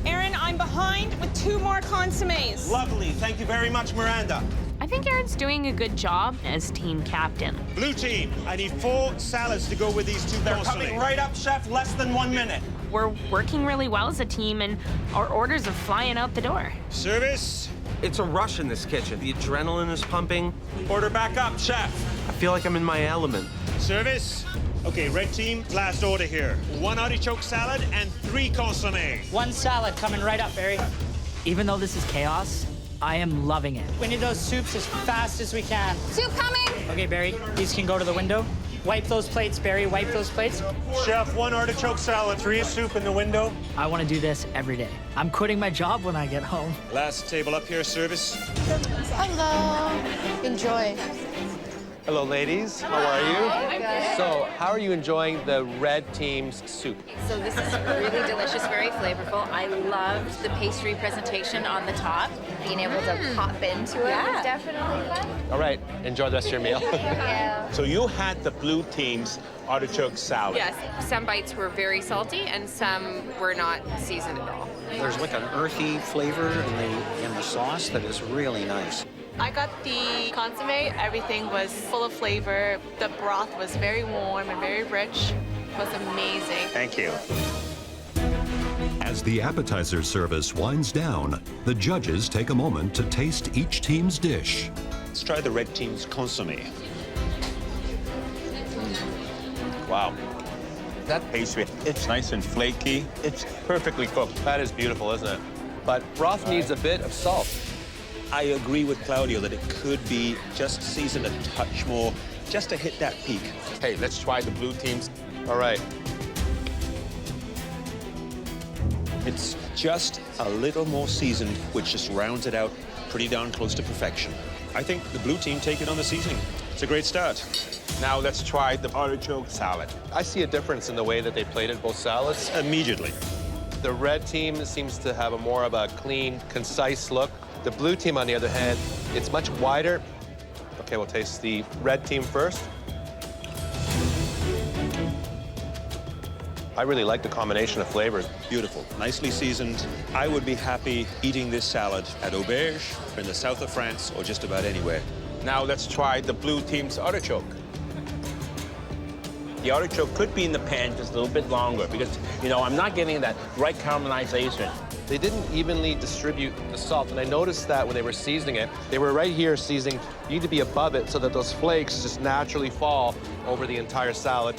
Aaron, I'm behind with 2 more consommes. Lovely. Thank you very much, Miranda. I think Aaron's doing a good job as team captain. Blue team, I need 4 salads to go with these 2 They're consommés. coming right up, chef. Less than 1 minute. We're working really well as a team, and our orders are flying out the door. Service. It's a rush in this kitchen. The adrenaline is pumping. Order back up, chef. I feel like I'm in my element. Service. Okay, red team, last order here. 1 artichoke salad and 3 consommés. 1 salad coming right up, Barry. Even though this is chaos, I am loving it. We need those soups as fast as we can. Soup coming! Okay, Barry, these can go to the window. Wipe those plates, Barry, wipe those plates. Chef, 1 artichoke salad, 3 soup in the window. I want to do this every day. I'm quitting my job when I get home. Last table up here, service. Hello. Enjoy. Hello, ladies. How are you? Good. So, how are you enjoying the red team's soup? So this is really delicious, very flavorful. I loved the pastry presentation on the top. Being able to pop into it was definitely fun. All right, enjoy the rest of your meal. So you had the blue team's artichoke salad. Yes, some bites were very salty and some were not seasoned at all. There's like an earthy flavor in the sauce that is really nice. I got the consommé. Everything was full of flavor. The broth was very warm and very rich. It was amazing. Thank you. As the appetizer service winds down, the judges take a moment to taste each team's dish. Let's try the red team's consommé. Wow. That pastry, it's nice and flaky. It's perfectly cooked. That is beautiful, isn't it? But broth needs a bit of salt. I agree with Claudio that it could be just seasoned a touch more, just to hit that peak. Hey, let's try the blue team's. All right. It's just a little more seasoned, which just rounds it out pretty darn close to perfection. I think the blue team take it on the seasoning. It's a great start. Now let's try the artichoke salad. I see a difference in the way that they plated both salads. Immediately. The red team seems to have a more of a clean, concise look. The blue team, on the other hand, it's much wider. Okay, we'll taste the red team first. I really like the combination of flavors. Beautiful, nicely seasoned. I would be happy eating this salad at Auberge, in the south of France, or just about anywhere. Now let's try the blue team's artichoke. The artichoke could be in the pan just a little bit longer because, you know, I'm not getting that right caramelization. They didn't evenly distribute the salt, and I noticed that when they were seasoning it. They were right here seasoning. You need to be above it so that those flakes just naturally fall over the entire salad.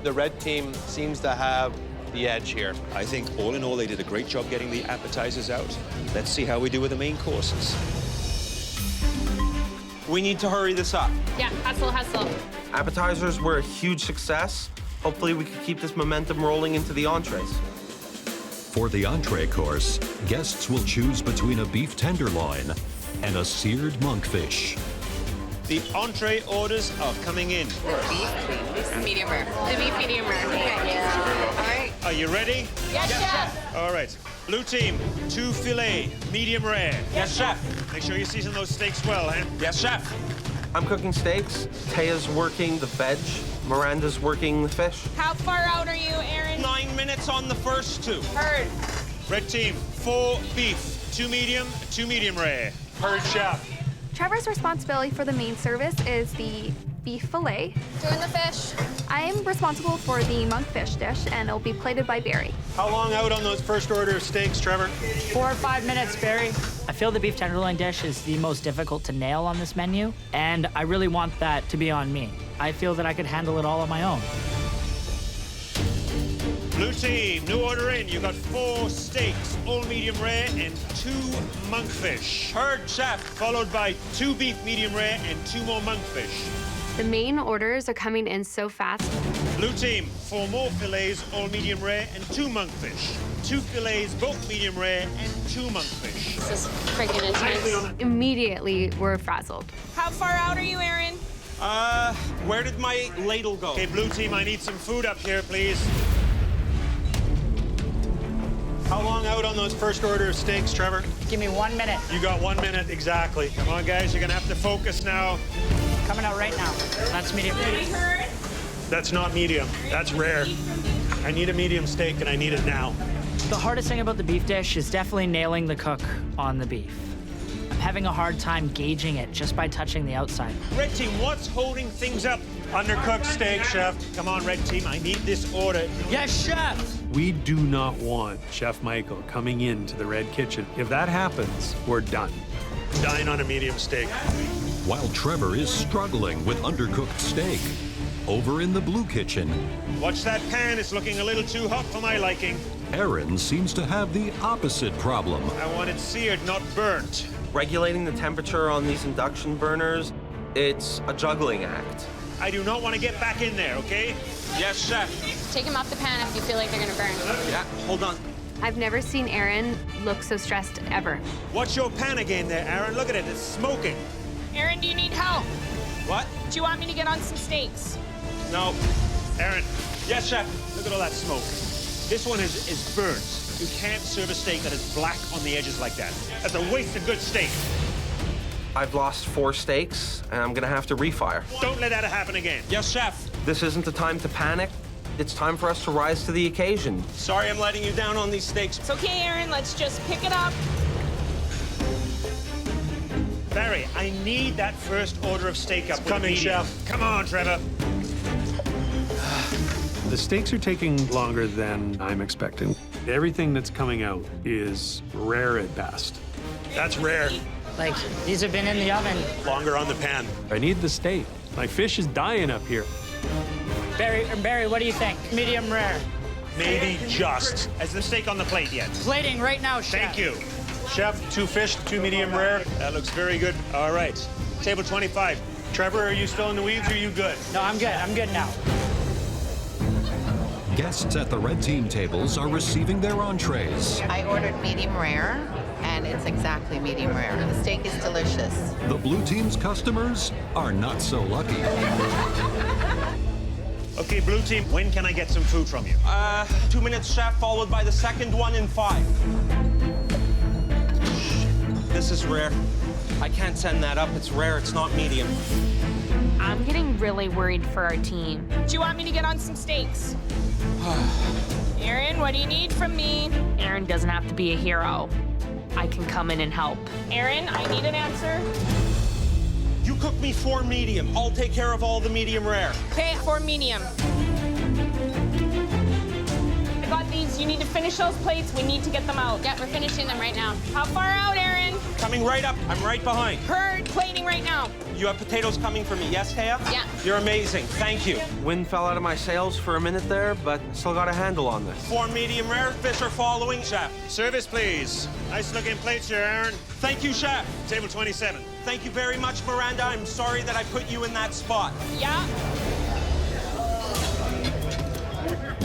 The red team seems to have the edge here. I think all in all, they did a great job getting the appetizers out. Let's see how we do with the main courses. We need to hurry this up. Yeah, hustle, hustle. Appetizers were a huge success. Hopefully we can keep this momentum rolling into the entrees. For the entree course, guests will choose between a beef tenderloin and a seared monkfish. The entree orders are coming in. The beef, please. Medium rare. The beef, medium rare. Yeah. All right. Are you ready? Yes, chef. All right. Blue team, 2 filet, medium rare. Yes, chef. Make sure you season those steaks well, eh? Yes, chef. I'm cooking steaks. Taya's working the veg. Miranda's working the fish. How far out are you, Aaron? 9 minutes on the first 2. Heard. Red team, 4 beef, 2 medium, 2 medium rare. Heard, chef. Trevor's responsibility for the main service is the beef fillet. Doing the fish. I am responsible for the monkfish dish, and it'll be plated by Barry. How long out on those first order of steaks, Trevor? 4 or 5 minutes, Barry. I feel the beef tenderloin dish is the most difficult to nail on this menu, and I really want that to be on me. I feel that I could handle it all on my own. Blue team, new order in. You got 4 steaks, all medium rare, and 2 monkfish. Heard, chef. Followed by 2 beef medium rare and 2 more monkfish. The main orders are coming in so fast. Blue team, 4 more fillets, all medium rare, and 2 monkfish. 2 fillets, both medium rare, and 2 monkfish. This is freaking intense. Immediately, we're frazzled. How far out are you, Aaron? Where did my ladle go? Okay, blue team, I need some food up here, please. How long out on those first order of steaks, Trevor? Give me 1 minute. You got 1 minute, exactly. Come on, guys, you're gonna have to focus now. Coming out right now. That's medium. That's not medium, that's rare. I need a medium steak and I need it now. The hardest thing about the beef dish is definitely nailing the cook on the beef. I'm having a hard time gauging it just by touching the outside. Red team, what's holding things up? Undercooked steak, chef. Come on, red team, I need this order. Yes, chef! We do not want Chef Michael coming into the red kitchen. If that happens, we're done. Dine on a medium steak. While Trevor is struggling with undercooked steak, over in the blue kitchen, Watch that pan, it's looking a little too hot for my liking. Aaron seems to have the opposite problem. I want it seared, not burnt. Regulating the temperature on these induction burners, it's a juggling act. I do not want to get back in there, okay? Yes, chef. Take them off the pan if you feel like they're gonna burn. Yeah, hold on. I've never seen Aaron look so stressed ever. Watch your pan again there, Aaron. Look at it, it's smoking. Aaron, do you need help? What? Do you want me to get on some steaks? No. Aaron, Yes, chef. look at all that smoke. This one is burnt. You can't serve a steak that is black on the edges like that. That's a waste of good steak. I've lost 4 steaks, and I'm gonna have to refire. Don't let that happen again. Yes, chef. This isn't the time to panic. It's time for us to rise to the occasion. Sorry I'm letting you down on these steaks. It's okay, Aaron. Let's just pick it up. Barry, I need that first order of steak up. Coming, chef. Come on, Trevor. The steaks are taking longer than I'm expecting. Everything that's coming out is rare at best. That's rare. Like, these have been in the oven. Longer on the pan. I need the steak. My fish is dying up here. Barry, what do you think? Medium rare. Maybe just. Is the steak on the plate yet? Plating right now, chef. Thank you. Chef, 2 fish, 2 medium rare. That looks very good. All right. Table 25. Trevor, are you still in the weeds or are you good? No, I'm good. I'm good now. Guests at the red team tables are receiving their entrees. I ordered medium rare, and it's exactly medium rare. The steak is delicious. The blue team's customers are not so lucky. Okay, blue team, when can I get some food from you? 2 minutes, chef, followed by the second one in 5. This is rare. I can't send that up. It's rare. It's not medium. I'm getting really worried for our team. Do you want me to get on some steaks? Aaron, what do you need from me? Aaron doesn't have to be a hero. I can come in and help. Aaron, I need an answer. You cook me 4 medium. I'll take care of all the medium rare. Okay, 4 medium. I got these. You need to finish those plates. We need to get them out. Yeah, we're finishing them right now. How far out, Aaron? Coming right up. I'm right behind. Heard. Plating right now. You have potatoes coming for me, yes, Hea? Yeah. You're amazing. Thank you. Wind fell out of my sails for a minute there, but still got a handle on this. 4 medium rare. Fish are following, chef. Service, please. Nice looking plates here, Aaron. Thank you, chef. Table 27. Thank you very much, Miranda. I'm sorry that I put you in that spot. Yeah.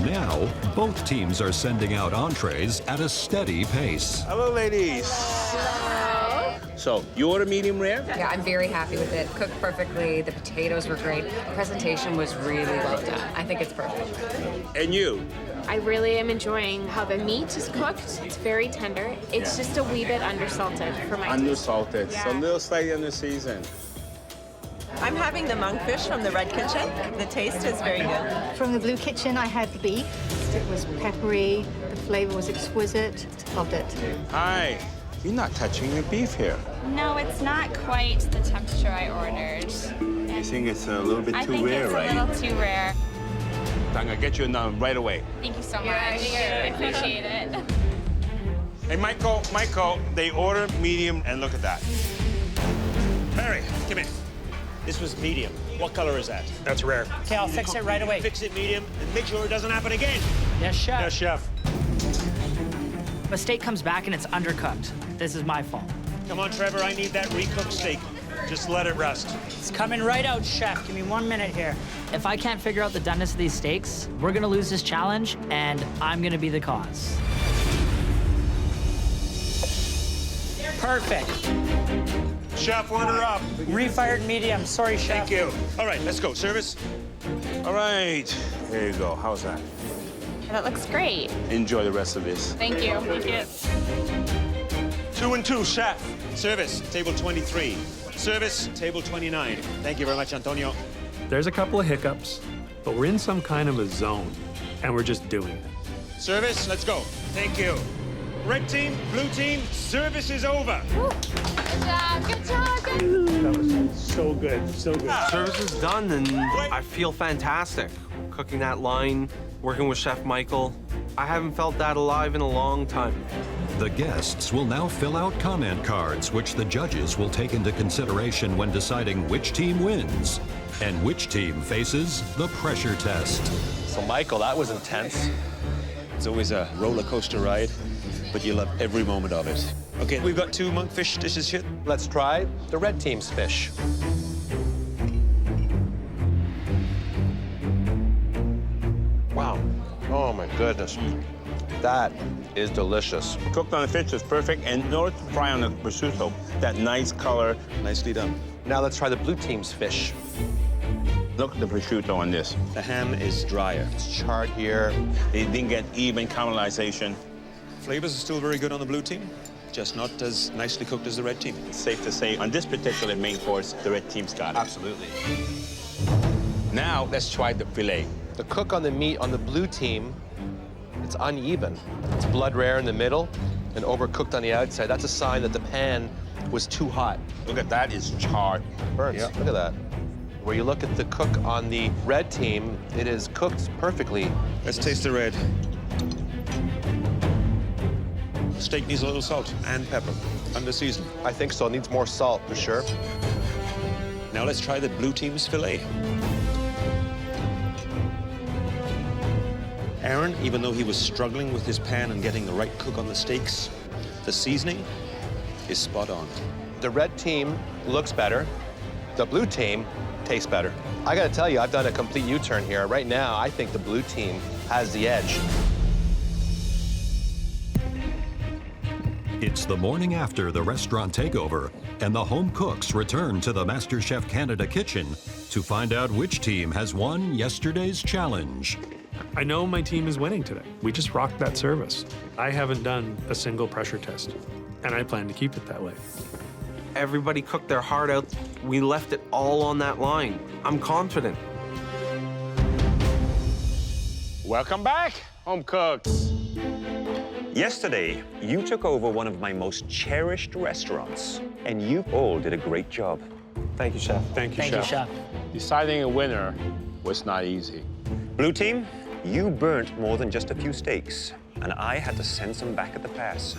Now, both teams are sending out entrees at a steady pace. Hello, ladies. Hello. So, you order medium rare? Yeah, I'm very happy with it. Cooked perfectly. The potatoes were great. The presentation was really well done. I think it's perfect. And you? I really am enjoying how the meat is cooked. It's very tender. It's just a wee bit undersalted for my taste. Undersalted. So, a little slightly under seasoned. I'm having the monkfish from the red kitchen. The taste is very good. From the blue kitchen, I had the beef. It was peppery. The flavor was exquisite. Loved it. Hi. You're not touching the beef here. No, it's not quite the temperature I ordered. You think it's a little bit too rare, right? I think it's a little too rare. I'm gonna get you a number right away. Thank you so much. I appreciate it. Hey, Michael, they ordered medium, and look at that. Barry, come in. This was medium. What color is that? That's rare. Okay, I'll fix it right away. Fix it medium, and make sure it doesn't happen again. Yes, chef. Yes, chef. The steak comes back and it's undercooked. This is my fault. Come on, Trevor, I need that recooked steak. Just let it rest. It's coming right out, chef. Give me 1 minute here. If I can't figure out the doneness of these steaks, we're gonna lose this challenge, and I'm gonna be the cause. Perfect. Chef, order up. Refired medium. Sorry, chef. Thank you. All right, let's go. Service. All right. There you go. How's that? That looks great. Enjoy the rest of this. Thank you. Thank you. 2 and 2, chef. Service, table 23. Service, table 29. Thank you very much, Antonio. There's a couple of hiccups, but we're in some kind of a zone, and we're just doing it. Service, let's go. Thank you. Red team, blue team, service is over. Good job. That was so good, so good. Service is done, and I feel fantastic. Cooking that line, working with Chef Michael. I haven't felt that alive in a long time. The guests will now fill out comment cards, which the judges will take into consideration when deciding which team wins and which team faces the pressure test. So, Michael, that was intense. It's always a roller coaster ride, but you love every moment of it. Okay, we've got 2 monkfish dishes here. Let's try the red team's fish. Wow. Oh, my goodness. That is delicious. Cooked on the fish is perfect, and in order to fry on the prosciutto, that nice color. Nicely done. Now let's try the blue team's fish. Look at the prosciutto on this. The ham is drier. It's charred here. It didn't get even caramelization. Flavors are still very good on the blue team, just not as nicely cooked as the red team. It's safe to say, on this particular main course, the red team's got it. Absolutely. Now, let's try the filet. The cook on the meat on the blue team, it's uneven. It's blood rare in the middle and overcooked on the outside. That's a sign that the pan was too hot. Look at that, it's charred. Burns, Yep. look at that. Where you look at the cook on the red team, it is cooked perfectly. Let's taste the red. Steak needs a little salt and pepper, under season. I think so, it needs more salt for sure. Now let's try the blue team's filet. Aaron, even though he was struggling with his pan and getting the right cook on the steaks, the seasoning is spot on. The red team looks better. The blue team tastes better. I gotta tell you, I've done a complete U-turn here. Right now, I think the blue team has the edge. It's the morning after the restaurant takeover, and the home cooks return to the MasterChef Canada kitchen to find out which team has won yesterday's challenge. I know my team is winning today. We just rocked that service. I haven't done a single pressure test, and I plan to keep it that way. Everybody cooked their heart out. We left it all on that line. I'm confident. Welcome back, home cooks. Yesterday, you took over one of my most cherished restaurants, and you all did a great job. Thank you, Chef. Thank you, Thank you, Chef. Deciding a winner was not easy. Blue team, you burnt more than just a few steaks, and I had to send some back at the pass.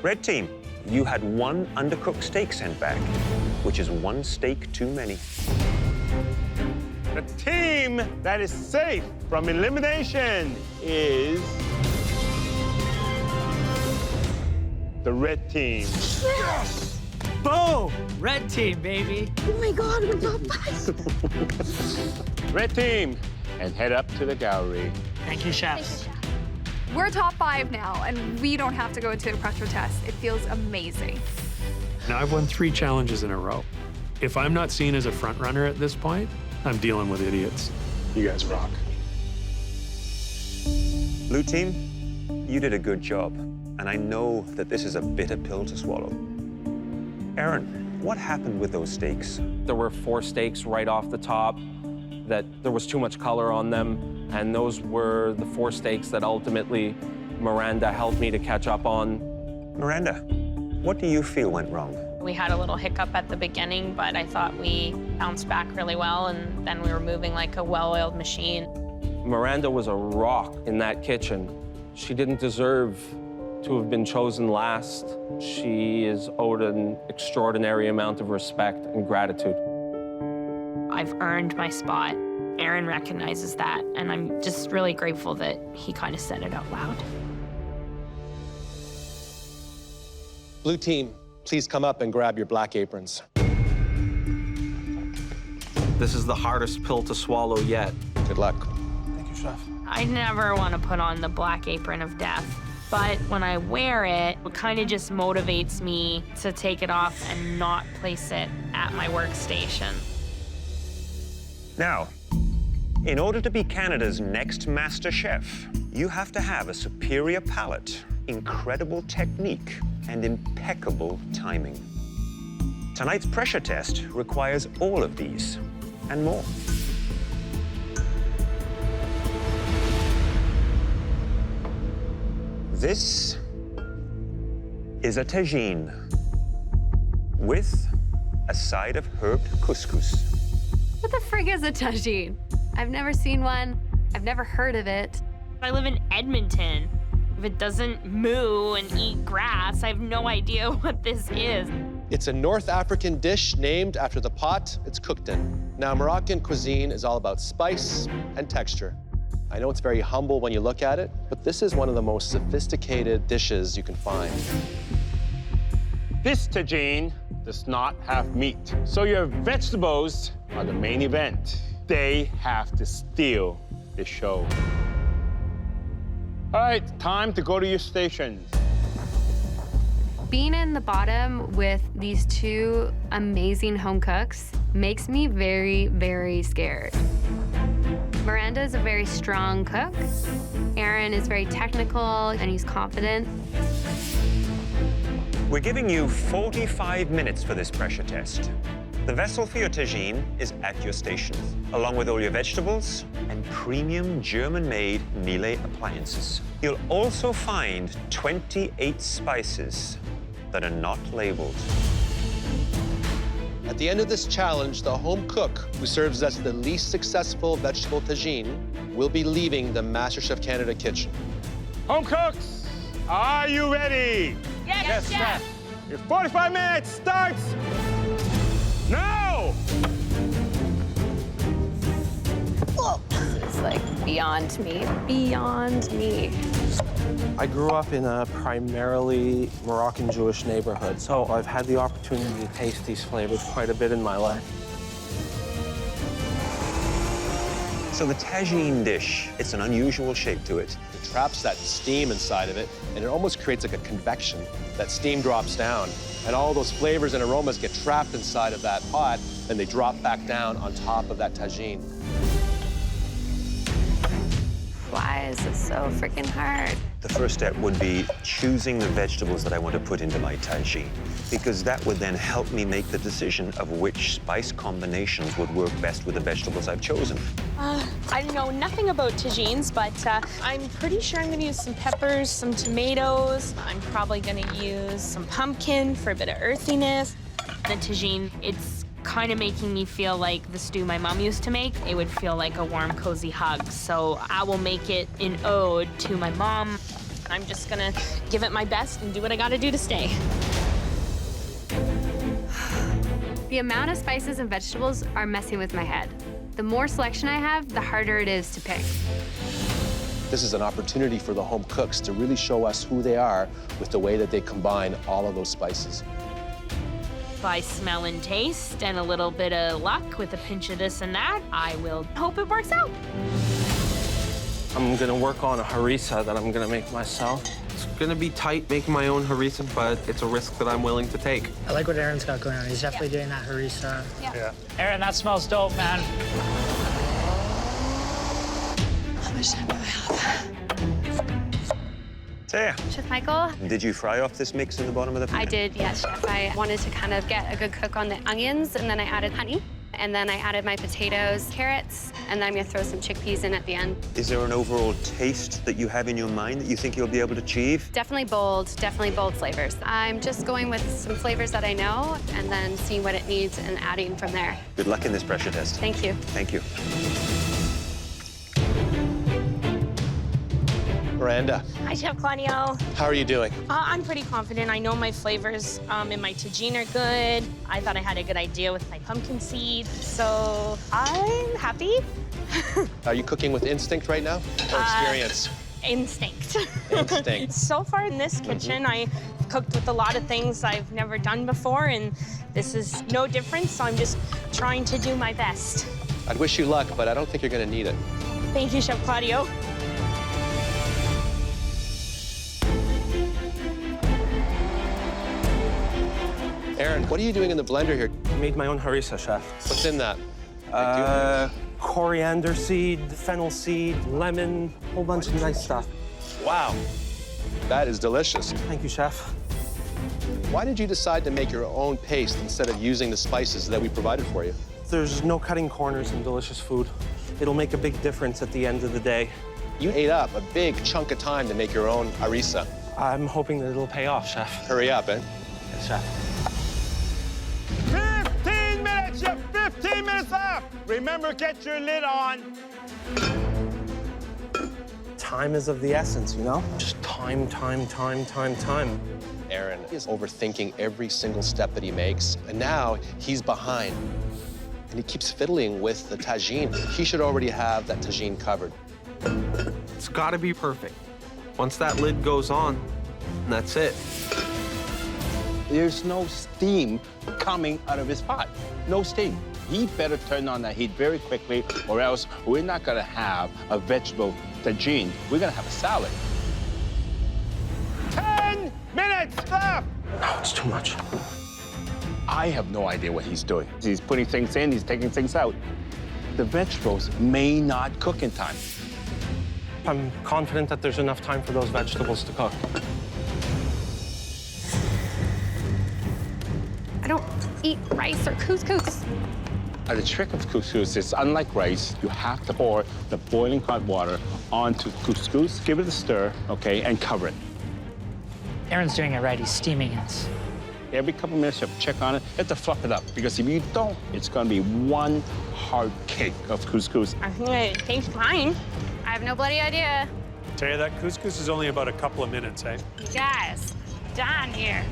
Red team, you had 1 undercooked steak sent back, which is 1 steak too many. The team that is safe from elimination is the red team. Yes! Boom! Red team, baby. Oh my God, we're top 5. Red team, and head up to the gallery. Thank you, chefs. We're top 5 now, and we don't have to go to a pressure test. It feels amazing. Now, I've won 3 challenges in a row. If I'm not seen as a front runner at this point, I'm dealing with idiots. You guys rock. Blue team, you did a good job, and I know that this is a bitter pill to swallow. Aaron, what happened with those steaks? There were 4 steaks right off the top that there was too much color on them, and those were the 4 steaks that ultimately Miranda helped me to catch up on. Miranda, what do you feel went wrong? We had a little hiccup at the beginning, but I thought we bounced back really well, and then we were moving like a well-oiled machine. Miranda was a rock in that kitchen. She didn't deserve to have been chosen last. She is owed an extraordinary amount of respect and gratitude. I've earned my spot. Aaron recognizes that, and I'm just really grateful that he kind of said it out loud. Blue team, please come up and grab your black aprons. This is the hardest pill to swallow yet. Good luck. Thank you, Chef. I never want to put on the black apron of death, but when I wear it, it kind of just motivates me to take it off and not place it at my workstation. Now, in order to be Canada's next Master Chef, you have to have a superior palate, incredible technique, and impeccable timing. Tonight's pressure test requires all of these and more. This is a tajine. with a side of herb couscous. What the frig is a tajine? I've never seen one. I've never heard of it. I live in Edmonton. If it doesn't moo and eat grass, I have no idea what this is. It's a North African dish named after the pot it's cooked in. Now, Moroccan cuisine is all about spice and texture. I know it's very humble when you look at it, but this is one of the most sophisticated dishes you can find. This tajine does not have meat, so your vegetables are the main event. They have to steal the show. All right, time to go to your stations. Being in the bottom with these two amazing home cooks makes me very, very scared. Miranda is a very strong cook. Aaron is very technical and he's confident. We're giving you 45 minutes for this pressure test. The vessel for your tagine is at your station, along with all your vegetables and premium German-made Miele appliances. You'll also find 28 spices that are not labeled. At the end of this challenge, the home cook who serves us the least successful vegetable tagine will be leaving the MasterChef Canada kitchen. Home cooks, are you ready? Yes, Chef. Your 45 minutes starts now! This is like beyond me, beyond me. I grew up in a primarily Moroccan Jewish neighborhood, so I've had the opportunity to taste these flavors quite a bit in my life. So the tagine dish, it's an unusual shape to it. It traps that steam inside of it, and it almost creates like a convection. That steam drops down, and all those flavors and aromas get trapped inside of that pot, and they drop back down on top of that tagine. Why is this so freaking hard? The first step would be choosing the vegetables that I want to put into my tajine, because that would then help me make the decision of which spice combinations would work best with the vegetables I've chosen. I know nothing about tagines, but I'm pretty sure I'm going to use some peppers, some tomatoes. I'm probably going to use some pumpkin for a bit of earthiness. The tagine, it's kind of making me feel like the stew my mom used to make. It would feel like a warm, cozy hug. So I will make it an ode to my mom. I'm just going to give it my best and do what I got to do to stay. The amount of spices and vegetables are messing with my head. The more selection I have, the harder it is to pick. This is an opportunity for the home cooks to really show us who they are with the way that they combine all of those spices. By smell and taste and a little bit of luck with a pinch of this and that, I will hope it works out. I'm gonna work on a harissa that I'm gonna make myself. It's gonna be tight making my own harissa, but it's a risk that I'm willing to take. I like what Aaron's got going on. He's definitely doing that harissa. Yeah. Aaron, that smells dope, man. How much time do I have? There. Chef Michael? Did you fry off this mix in the bottom of the pan? I did, yes, Chef. I wanted to kind of get a good cook on the onions, and then I added honey, and then I added my potatoes, carrots, and then I'm gonna throw some chickpeas in at the end. Is there an overall taste that you have in your mind that you think you'll be able to achieve? Definitely bold flavors. I'm just going with some flavors that I know, and then seeing what it needs and adding from there. Good luck in this pressure test. Thank you. Thank you. Miranda, Hi, Chef Claudio. how are you doing? I'm pretty confident. I know my flavors in my tagine are good. I thought I had a good idea with my pumpkin seed, so I'm happy. Are you cooking with instinct right now, or experience? Instinct. Instinct. So far in this kitchen, I cooked with a lot of things I've never done before, and this is no different, so I'm just trying to do my best. I'd wish you luck, but I don't think you're gonna need it. Thank you, Chef Claudio. Aaron, what are you doing in the blender here? I made my own harissa, Chef. What's in that? Coriander seed, fennel seed, lemon, a whole bunch of nice stuff. Wow, that is delicious. Thank you, Chef. Why did you decide to make your own paste instead of using the spices that we provided for you? There's no cutting corners in delicious food. It'll make a big difference at the end of the day. You ate up a big chunk of time to make your own harissa. I'm hoping that it'll pay off, Chef. Hurry up, eh? Yes, Chef. Remember, get your lid on. Time is of the essence, you know? Just time, time, time, time, time. Aaron is overthinking every single step that he makes, and now he's behind. And he keeps fiddling with the tajine. He should already have that tajine covered. It's gotta be perfect. Once that lid goes on, that's it. There's no steam coming out of his pot. No steam. He better turn on that heat very quickly, or else we're not gonna have a vegetable tajine. We're gonna have a salad. 10 minutes left. No, it's too much. I have no idea what he's doing. He's putting things in, he's taking things out. The vegetables may not cook in time. I'm confident that there's enough time for those vegetables to cook. I don't eat rice or couscous. The trick of couscous is, unlike rice, you have to pour the boiling hot water onto couscous, give it a stir, okay, and cover it. Aaron's doing it right. He's steaming it. Every couple minutes, you have to check on it. You have to fluff it up, because if you don't, it's going to be one hard cake of couscous. I think it tastes fine. I have no bloody idea. Tell you that couscous is only about a couple of minutes, eh? Guys, done here.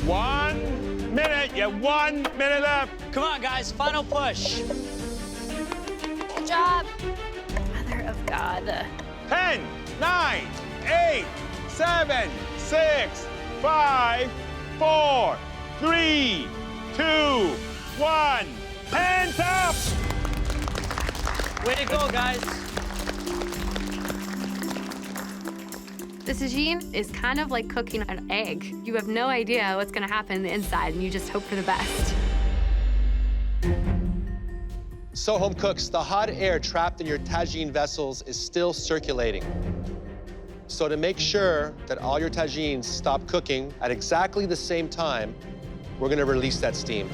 1 minute. You have 1 minute left. Come on, guys. Final push. Good job. Mother of God. 10, 9, 8, 7, 6, 5, 4, 3, 2, 1. Hands up! Way to go, guys. The tajine is kind of like cooking an egg. You have no idea what's gonna happen in the inside, and you just hope for the best. So, home cooks, the hot air trapped in your tajine vessels is still circulating. So to make sure that all your tajines stop cooking at exactly the same time, we're gonna release that steam.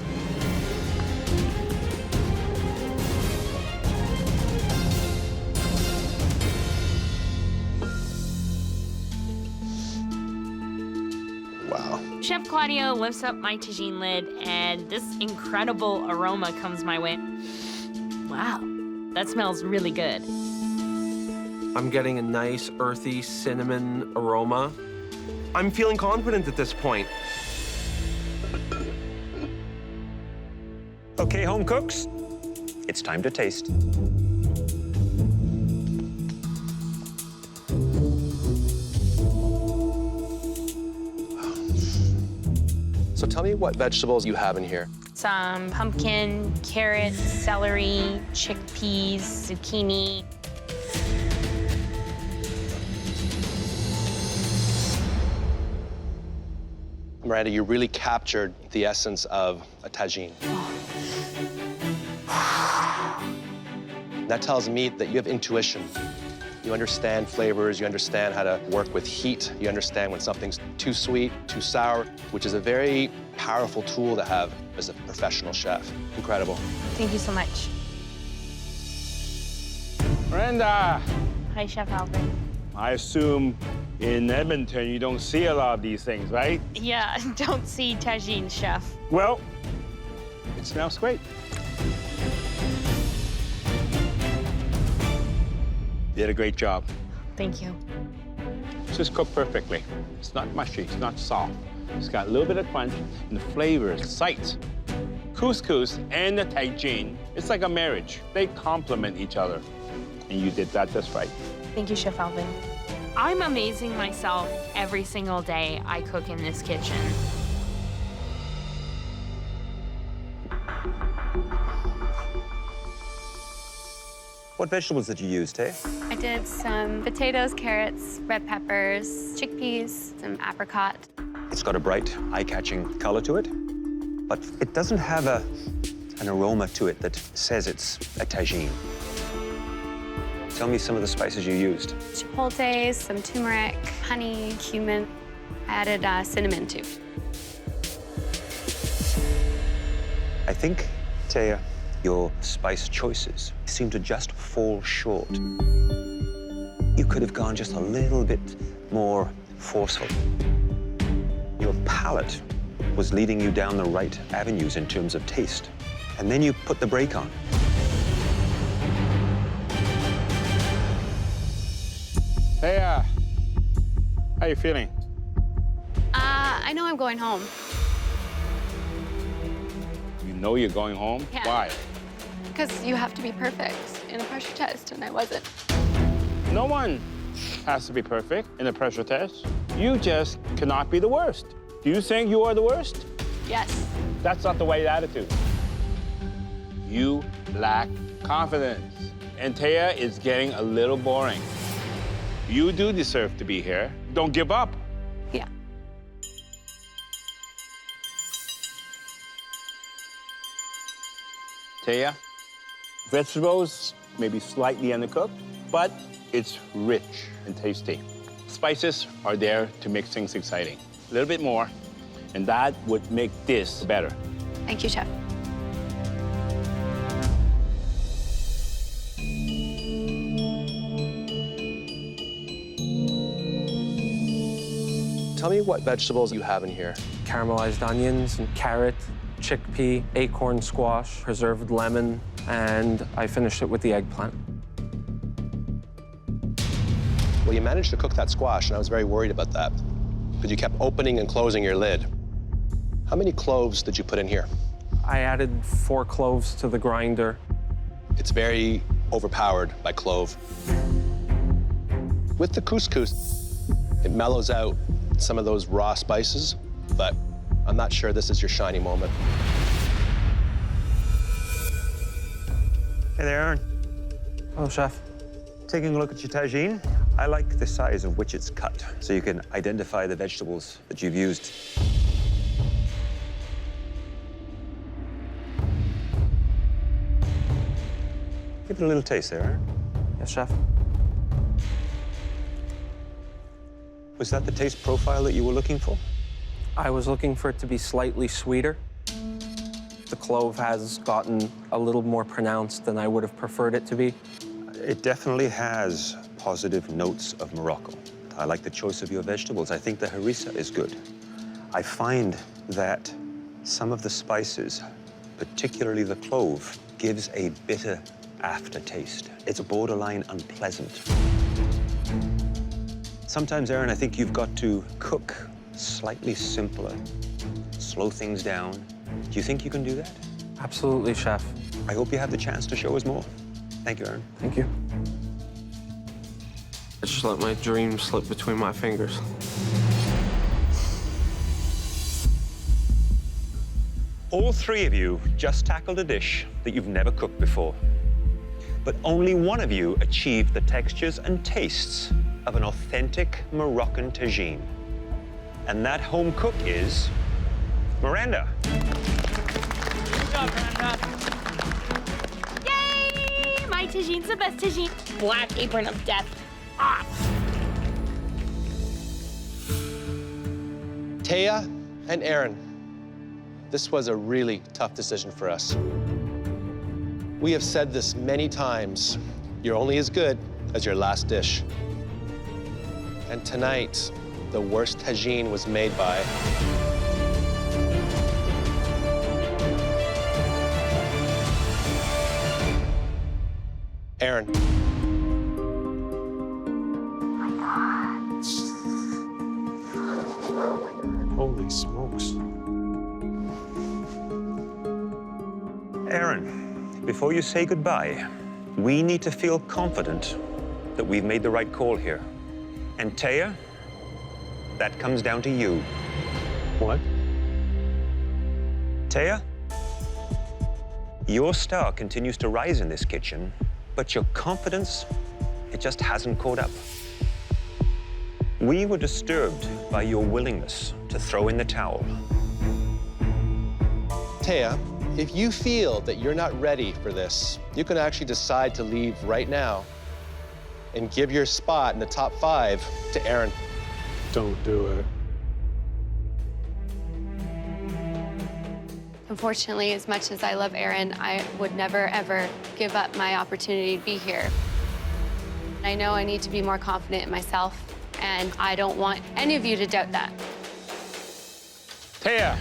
Wow. Chef Claudio lifts up my tajine lid, and this incredible aroma comes my way. Wow, that smells really good. I'm getting a nice, earthy cinnamon aroma. I'm feeling confident at this point. Okay, home cooks, it's time to taste. So tell me what vegetables you have in here. Some pumpkin, carrots, celery, chickpeas, zucchini. Miranda, you really captured the essence of a tajine. That tells me that you have intuition. You understand flavors, you understand how to work with heat, you understand when something's too sweet, too sour, which is a very powerful tool to have as a professional chef. Incredible. Thank you so much. Miranda, Hi, Chef Alvin. I assume in Edmonton you don't see a lot of these things, right? Yeah, don't see tajine, Chef. Well, it smells great. You did a great job. Thank you. It's just cooked perfectly. It's not mushy, it's not soft. It's got a little bit of crunch, and the flavor is sight. Couscous and the tajine, it's like a marriage. They complement each other, and you did that just right. Thank you, Chef Alvin. I'm amazing myself every single day I cook in this kitchen. What vegetables did you use, Tay? I did some potatoes, carrots, red peppers, chickpeas, some apricot. It's got a bright, eye-catching color to it, but it doesn't have an aroma to it that says it's a tajine. Tell me some of the spices you used. Chipotles, some turmeric, honey, cumin. I added cinnamon, too. I think, Taya, your spice choices seem to just fall short. You could have gone just a little bit more forceful. Your palate was leading you down the right avenues in terms of taste. and then you put the brake on. Hey, how you feeling? I know I'm going home. You know you're going home? Yeah. Why? Because you have to be perfect in a pressure test, and I wasn't. No one has to be perfect in a pressure test. You just cannot be the worst. Do you think you are the worst? Yes. That's not the right attitude. You lack confidence. And Taya is getting a little boring. You do deserve to be here. Don't give up. Yeah. Taya, vegetables may be slightly undercooked, but it's rich and tasty. Spices are there to make things exciting. A little bit more, and that would make this better. Thank you, Chef. Tell me what vegetables you have in here. Caramelized onions and carrot, chickpea, acorn squash, preserved lemon, and I finished it with the eggplant. Well, you managed to cook that squash, and I was very worried about that because you kept opening and closing your lid. How many cloves did you put in here? I added 4 cloves to the grinder. It's very overpowered by clove. With the couscous, it mellows out some of those raw spices, but I'm not sure this is your shiny moment. Hey there, Aaron. Oh, Chef. Taking a look at your tajine, I like the size of which it's cut, so you can identify the vegetables that you've used. Give it a little taste there, Aaron. Yes, Chef. Was that the taste profile that you were looking for? I was looking for it to be slightly sweeter. The clove has gotten a little more pronounced than I would have preferred it to be. It definitely has positive notes of Morocco. I like the choice of your vegetables. I think the harissa is good. I find that some of the spices, particularly the clove, gives a bitter aftertaste. It's borderline unpleasant. Sometimes, Aaron, I think you've got to cook slightly simpler, slow things down. Do you think you can do that? Absolutely, Chef. I hope you have the chance to show us more. Thank you, Aaron. Thank you. I just let my dream slip between my fingers. All 3 of you just tackled a dish that you've never cooked before. But only one of you achieved the textures and tastes of an authentic Moroccan tajine. And that home cook is Miranda. Good job, Miranda. Yay! My tajine's the best tajine. Black apron of death. Ah! Taya and Aaron, this was a really tough decision for us. We have said this many times. You're only as good as your last dish. And tonight, the worst tajine was made by Aaron. Holy smokes. Aaron, before you say goodbye, we need to feel confident that we've made the right call here. And Taya, that comes down to you. What? Taya, your star continues to rise in this kitchen, but your confidence, it just hasn't caught up. We were disturbed by your willingness to throw in the towel. Taya, if you feel that you're not ready for this, you can actually decide to leave right now and give your spot in the top 5 to Aaron. Don't do it. Unfortunately, as much as I love Aaron, I would never, ever give up my opportunity to be here. I know I need to be more confident in myself, and I don't want any of you to doubt that. Taya,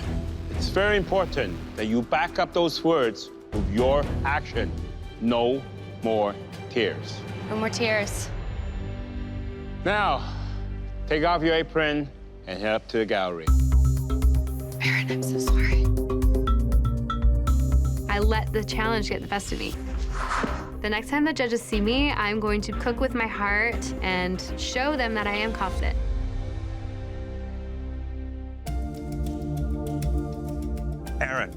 it's very important that you back up those words with your action. No more tears. No more tears. Now, take off your apron and head up to the gallery. Baron, I'm so sorry. I let the challenge get the best of me. The next time the judges see me, I'm going to cook with my heart and show them that I am confident. Aaron,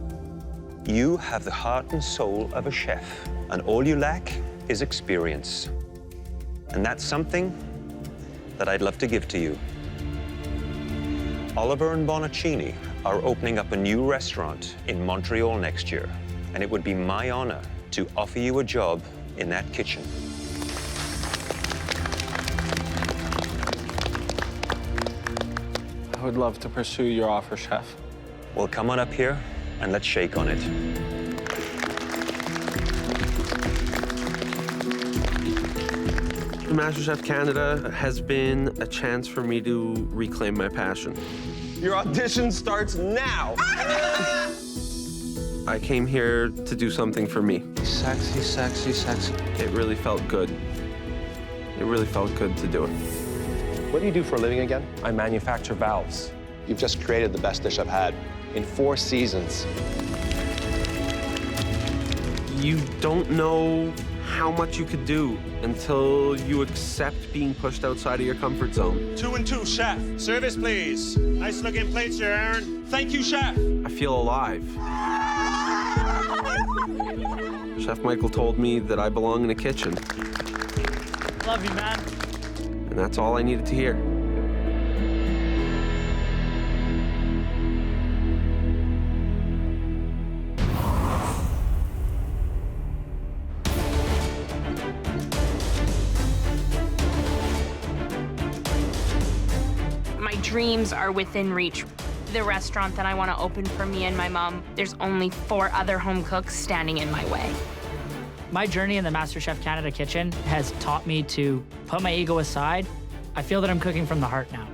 you have the heart and soul of a chef, and all you lack is experience. And that's something that I'd love to give to you. Oliver and Bonaccini are opening up a new restaurant in Montreal next year, and it would be my honor to offer you a job in that kitchen. I would love to pursue your offer, Chef. Well, come on up here and let's shake on it. MasterChef Canada has been a chance for me to reclaim my passion. Your audition starts now. I came here to do something for me. Sexy, sexy, sexy. It really felt good. It really felt good to do it. What do you do for a living again? I manufacture valves. You've just created the best dish I've had in 4 seasons. You don't know how much you could do until you accept being pushed outside of your comfort zone. 2 and 2, Chef. Service, please. Nice looking plates here, Aaron. Thank you, Chef. I feel alive. Chef Michael told me that I belong in a kitchen, Love you, man. and that's all I needed to hear. My dreams are within reach. The restaurant that I want to open for me and my mom, there's only 4 other home cooks standing in my way. My journey in the MasterChef Canada kitchen has taught me to put my ego aside. I feel that I'm cooking from the heart now.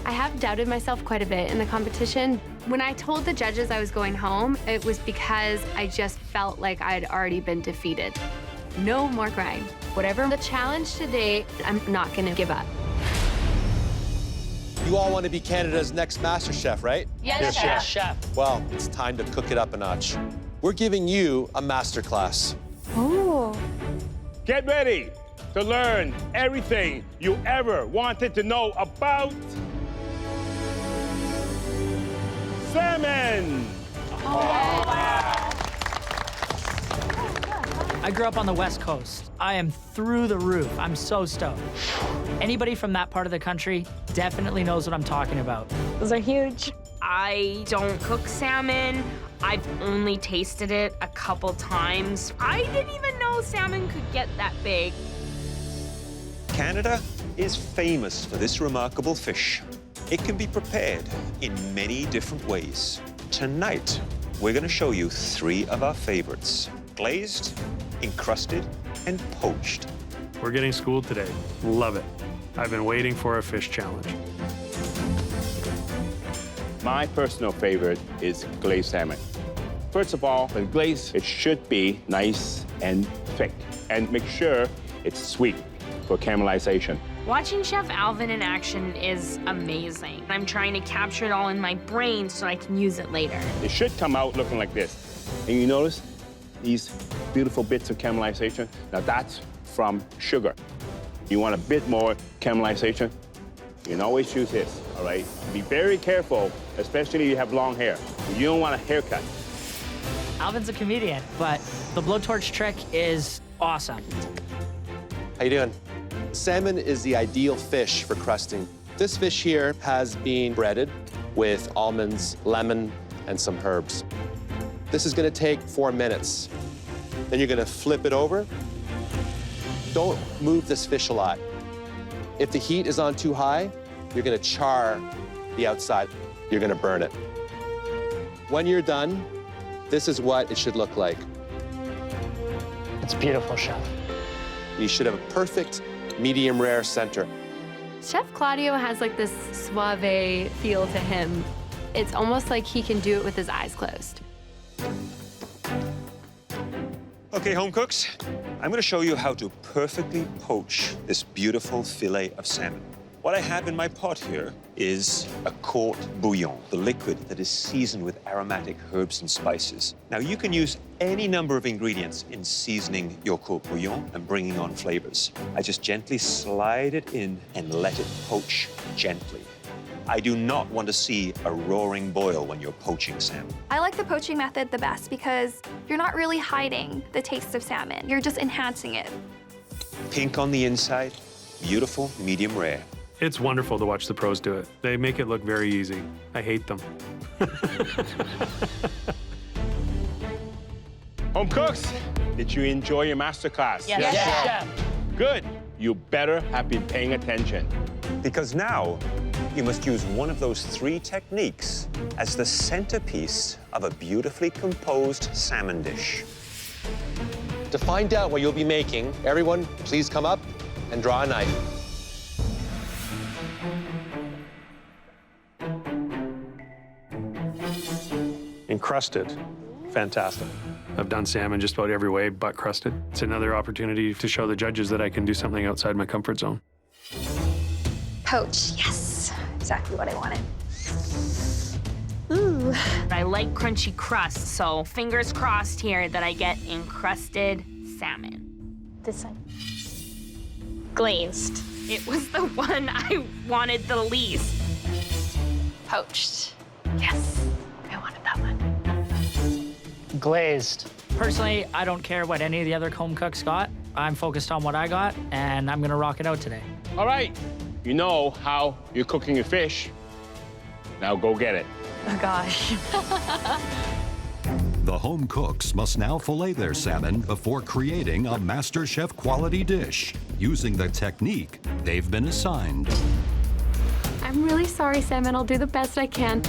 I have doubted myself quite a bit in the competition. When I told the judges I was going home, it was because I just felt like I had already been defeated. No more crying. Whatever the challenge today, I'm not gonna give up. You all want to be Canada's next MasterChef, right? Yes, Yes, chef. Well, it's time to cook it up a notch. We're giving you a masterclass. Oh. Get ready to learn everything you ever wanted to know about salmon. I grew up on the West Coast. I am through the roof. I'm so stoked. Anybody from that part of the country definitely knows what I'm talking about. Those are huge. I don't cook salmon. I've only tasted it a couple times. I didn't even know salmon could get that big. Canada is famous for this remarkable fish. It can be prepared in many different ways. Tonight, we're going to show you 3 of our favorites: glazed, encrusted, and poached. We're getting schooled today. Love it. I've been waiting for a fish challenge. My personal favorite is glazed salmon. First of all, the glaze, it should be nice and thick. And make sure it's sweet for caramelization. Watching Chef Alvin in action is amazing. I'm trying to capture it all in my brain so I can use it later. It should come out looking like this. And you notice these beautiful bits of caramelization? Now that's from sugar. You want a bit more caramelization? You can always choose this, all right? Be very careful, especially if you have long hair. You don't want a haircut. Alvin's a comedian, but the blowtorch trick is awesome. How you doing? Salmon is the ideal fish for crusting. This fish here has been breaded with almonds, lemon, and some herbs. This is gonna take 4 minutes. Then you're gonna flip it over. Don't move this fish a lot. If the heat is on too high, you're gonna char the outside. You're gonna burn it. When you're done, this is what it should look like. It's beautiful, Chef. You should have a perfect medium rare center. Chef Claudio has like this suave feel to him. It's almost like he can do it with his eyes closed. Okay, home cooks, I'm going to show you how to perfectly poach this beautiful fillet of salmon. What I have in my pot here is a court bouillon, the liquid that is seasoned with aromatic herbs and spices. Now, you can use any number of ingredients in seasoning your court bouillon and bringing on flavors. I just gently slide it in and let it poach gently. I do not want to see a roaring boil when you're poaching salmon. I like the poaching method the best because you're not really hiding the taste of salmon. You're just enhancing it. Pink on the inside, beautiful, medium rare. It's wonderful to watch the pros do it. They make it look very easy. I hate them. Home cooks, did you enjoy your masterclass? Yes, Chef. Good. You better have been paying attention. Because now, you must use one of those 3 techniques as the centerpiece of a beautifully composed salmon dish. To find out what you'll be making, everyone, please come up and draw a knife. Encrusted, fantastic. I've done salmon just about every way but crusted. It's another opportunity to show the judges that I can do something outside my comfort zone. Poach, yes. Exactly what I wanted. Ooh. I like crunchy crust, so fingers crossed here that I get encrusted salmon. This side. Glazed. It was the one I wanted the least. Poached. Yes, I wanted that one. Glazed. Personally, I don't care what any of the other home cooks got. I'm focused on what I got, and I'm gonna rock it out today. All right. You know how you're cooking your fish. Now go get it. Oh, gosh. The home cooks must now fillet their salmon before creating a MasterChef quality dish using the technique they've been assigned. I'm really sorry, Salmon. I'll do the best I can.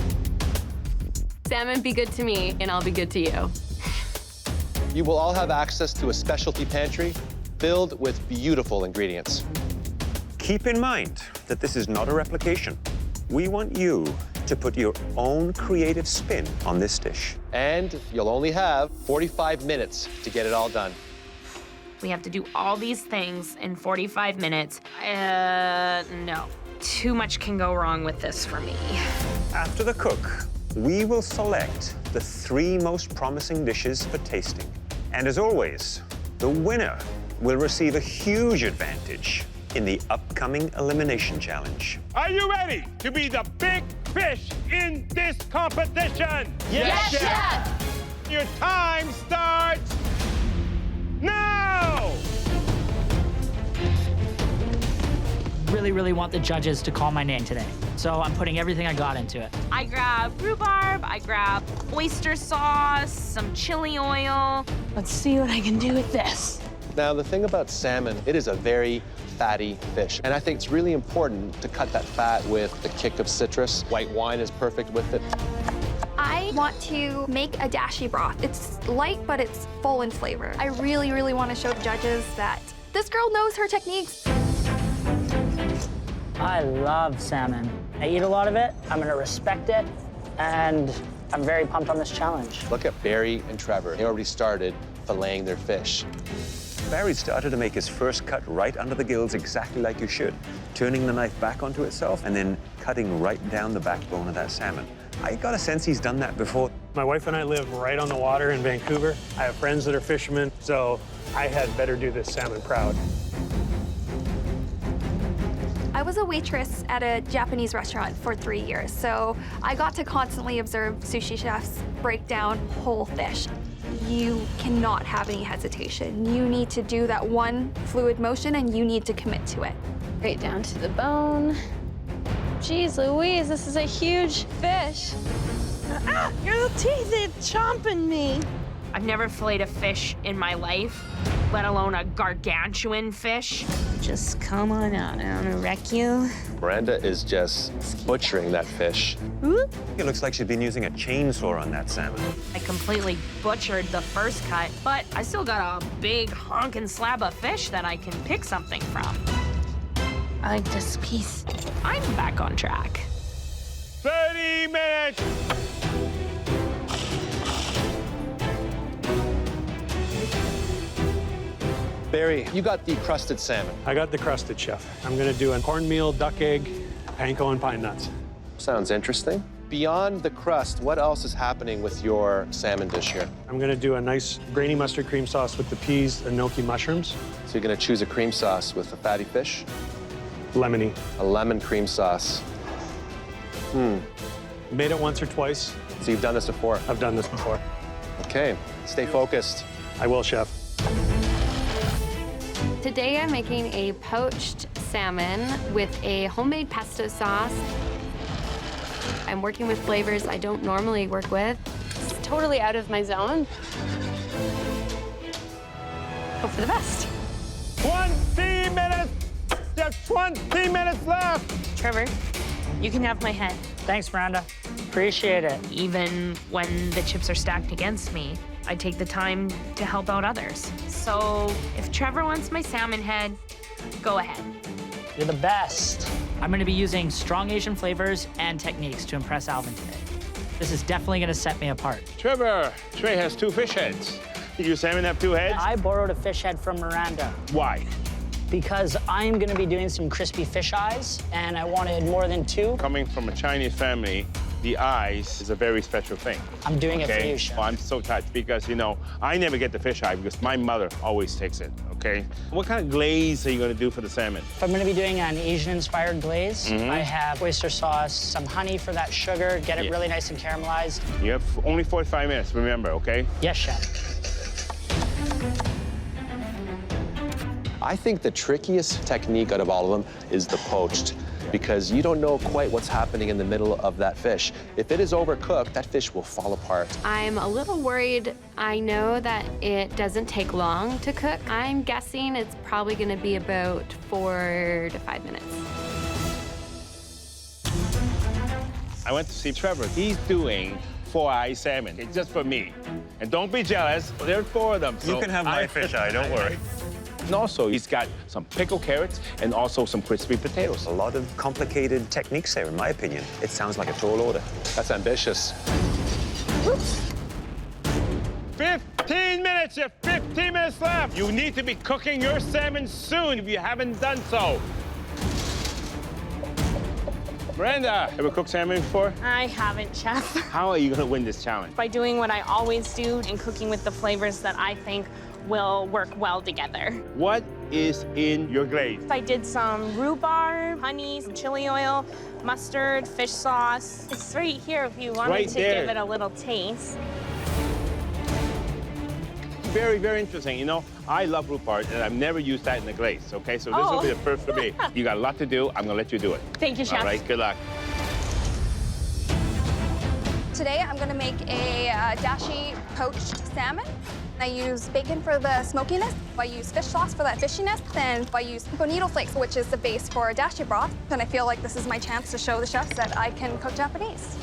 Salmon, be good to me, and I'll be good to you. You will all have access to a specialty pantry filled with beautiful ingredients. Keep in mind that this is not a replication. We want you to put your own creative spin on this dish. And you'll only have 45 minutes to get it all done. We have to do all these things in 45 minutes. No. Too much can go wrong with this for me. After the cook, we will select the 3 most promising dishes for tasting. And as always, the winner will receive a huge advantage in the upcoming elimination challenge. Are you ready to be the big fish in this competition? Yes, Chef! Your time starts now! Really want the judges to call my name today. So I'm putting everything I got into it. I grabbed rhubarb, I grabbed oyster sauce, some chili oil. Let's see what I can do with this. Now, the thing about salmon, it is a very fatty fish. And I think it's really important to cut that fat with the kick of citrus. White wine is perfect with it. I want to make a dashi broth. It's light, but it's full in flavor. I really want to show the judges that this girl knows her techniques. I love salmon. I eat a lot of it, I'm gonna respect it, and I'm very pumped on this challenge. Look at Barry and Trevor. They already started filleting their fish. Barry started to make his first cut right under the gills exactly like you should, turning the knife back onto itself and then cutting right down the backbone of that salmon. I got a sense he's done that before. My wife and I live right on the water in Vancouver. I have friends that are fishermen, so I had better do this salmon proud. I was a waitress at a Japanese restaurant for 3 years, so I got to constantly observe sushi chefs break down whole fish. You cannot have any hesitation. You need to do that one fluid motion and you need to commit to it. Right down to the bone. Jeez Louise, this is a huge fish. Ah, your teeth are chomping me. I've never filleted a fish in my life, let alone a gargantuan fish. Just come on out, I don't want to wreck you. Miranda is just butchering that fish. It looks like she's been using a chainsaw on that salmon. I completely butchered the first cut, but I still got a big honkin' slab of fish that I can pick something from. I like this piece. I'm back on track. 30 minutes! Barry, you got the crusted salmon. I got the crusted, chef. I'm gonna do a cornmeal, duck egg, panko, and pine nuts. Sounds interesting. Beyond the crust, what else is happening with your salmon dish here? I'm gonna do a nice grainy mustard cream sauce with the peas and gnocchi mushrooms. So you're gonna choose a cream sauce with the fatty fish? Lemony. A lemon cream sauce. Made it once or twice. So you've done this before? I've done this before. Okay, stay focused. I will, chef. Today I'm making a poached salmon with a homemade pesto sauce. I'm working with flavors I don't normally work with. It's totally out of my zone. Hope for the best. 20 minutes! There's 20 minutes left! Trevor, you can have my head. Thanks, Miranda. Appreciate it. Even when the chips are stacked against me, I take the time to help out others. So if Trevor wants my salmon head, go ahead. You're the best. I'm gonna be using strong Asian flavors and techniques to impress Alvin today. This is definitely gonna set me apart. Trevor, Trey has 2 fish heads. Did your salmon have 2 heads? I borrowed a fish head from Miranda Why? because I'm gonna be doing some crispy fish eyes, and I wanted more than 2. Coming from a Chinese family, the eyes is a very special thing. I'm doing it for you, Chef. Well, I'm so touched because, you know, I never get the fish eye because my mother always takes it, okay? What kind of glaze are you gonna do for the salmon? If I'm gonna be doing an Asian-inspired glaze, Mhm. I have oyster sauce, some honey for that sugar, get it Yeah. really nice and caramelized. You have only 45 minutes, remember, okay? Yes, Chef. I think the trickiest technique out of all of them is the poached, because you don't know quite what's happening in the middle of that fish. If it is overcooked, that fish will fall apart. I'm a little worried. I know that it doesn't take long to cook. I'm guessing it's probably gonna be about 4 to 5 minutes. I went to see Trevor. He's doing 4-eye salmon. It's just for me. And don't be jealous, there's 4 of them. You can have my fish eye, don't worry. And also, he's got some pickled carrots and also some crispy potatoes. A lot of complicated techniques there, in my opinion. It sounds like a tall order. That's ambitious. 15 minutes, you have 15 minutes left. You need to be cooking your salmon soon if you haven't done so. Miranda, ever cooked salmon before? I haven't, Chef. How are you gonna win this challenge? By doing what I always do and cooking with the flavors that I think will work well together. What is in your glaze? I did some rhubarb, honey, some chili oil, mustard, fish sauce. It's right here if you wanted Right to there. give it a little taste. Very, very interesting. You know, I love rhubarb, and I've never used that in the glaze, okay? So this will be the first for me. You got a lot to do. I'm gonna let you do it. Thank you, Chef. All right, good luck. Today I'm gonna make a dashi poached salmon. I use bacon for the smokiness. I use fish sauce for that fishiness. And I use bonito flakes, which is the base for dashi broth. And I feel like this is my chance to show the chefs that I can cook Japanese.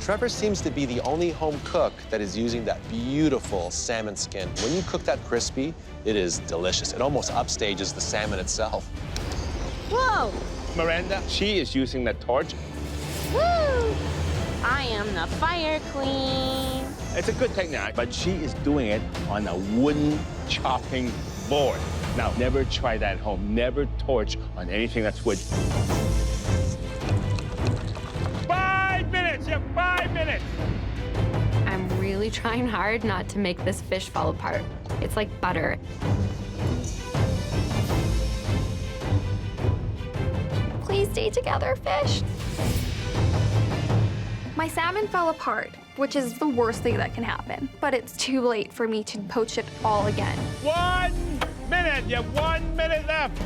Trevor seems to be the only home cook that is using that beautiful salmon skin. When you cook that crispy, it is delicious. It almost upstages the salmon itself. Whoa! Miranda, she is using the torch. Woo! I am the fire queen. It's a good technique, but she is doing it on a wooden chopping board. Now, never try that at home. Never torch on anything that's wood. 5 minutes, you have 5 minutes. I'm really trying hard not to make this fish fall apart. It's like butter. Please stay together, fish. My salmon fell apart, which is the worst thing that can happen. But it's too late for me to poach it all again. 1 minute, you have 1 minute left.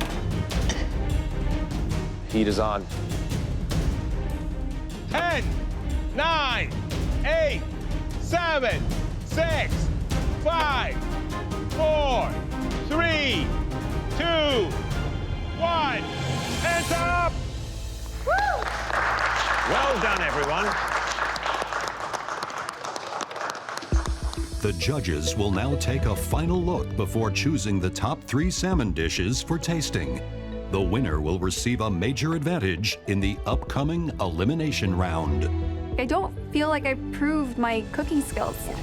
Heat is on. 10, 9, 8, 7, 6, 5, 4, 3, 2, 1. Hands up! Woo! Well done, everyone. The judges will now take a final look before choosing the top 3 salmon dishes for tasting. The winner will receive a major advantage in the upcoming elimination round. I don't feel like I proved my cooking skills yet.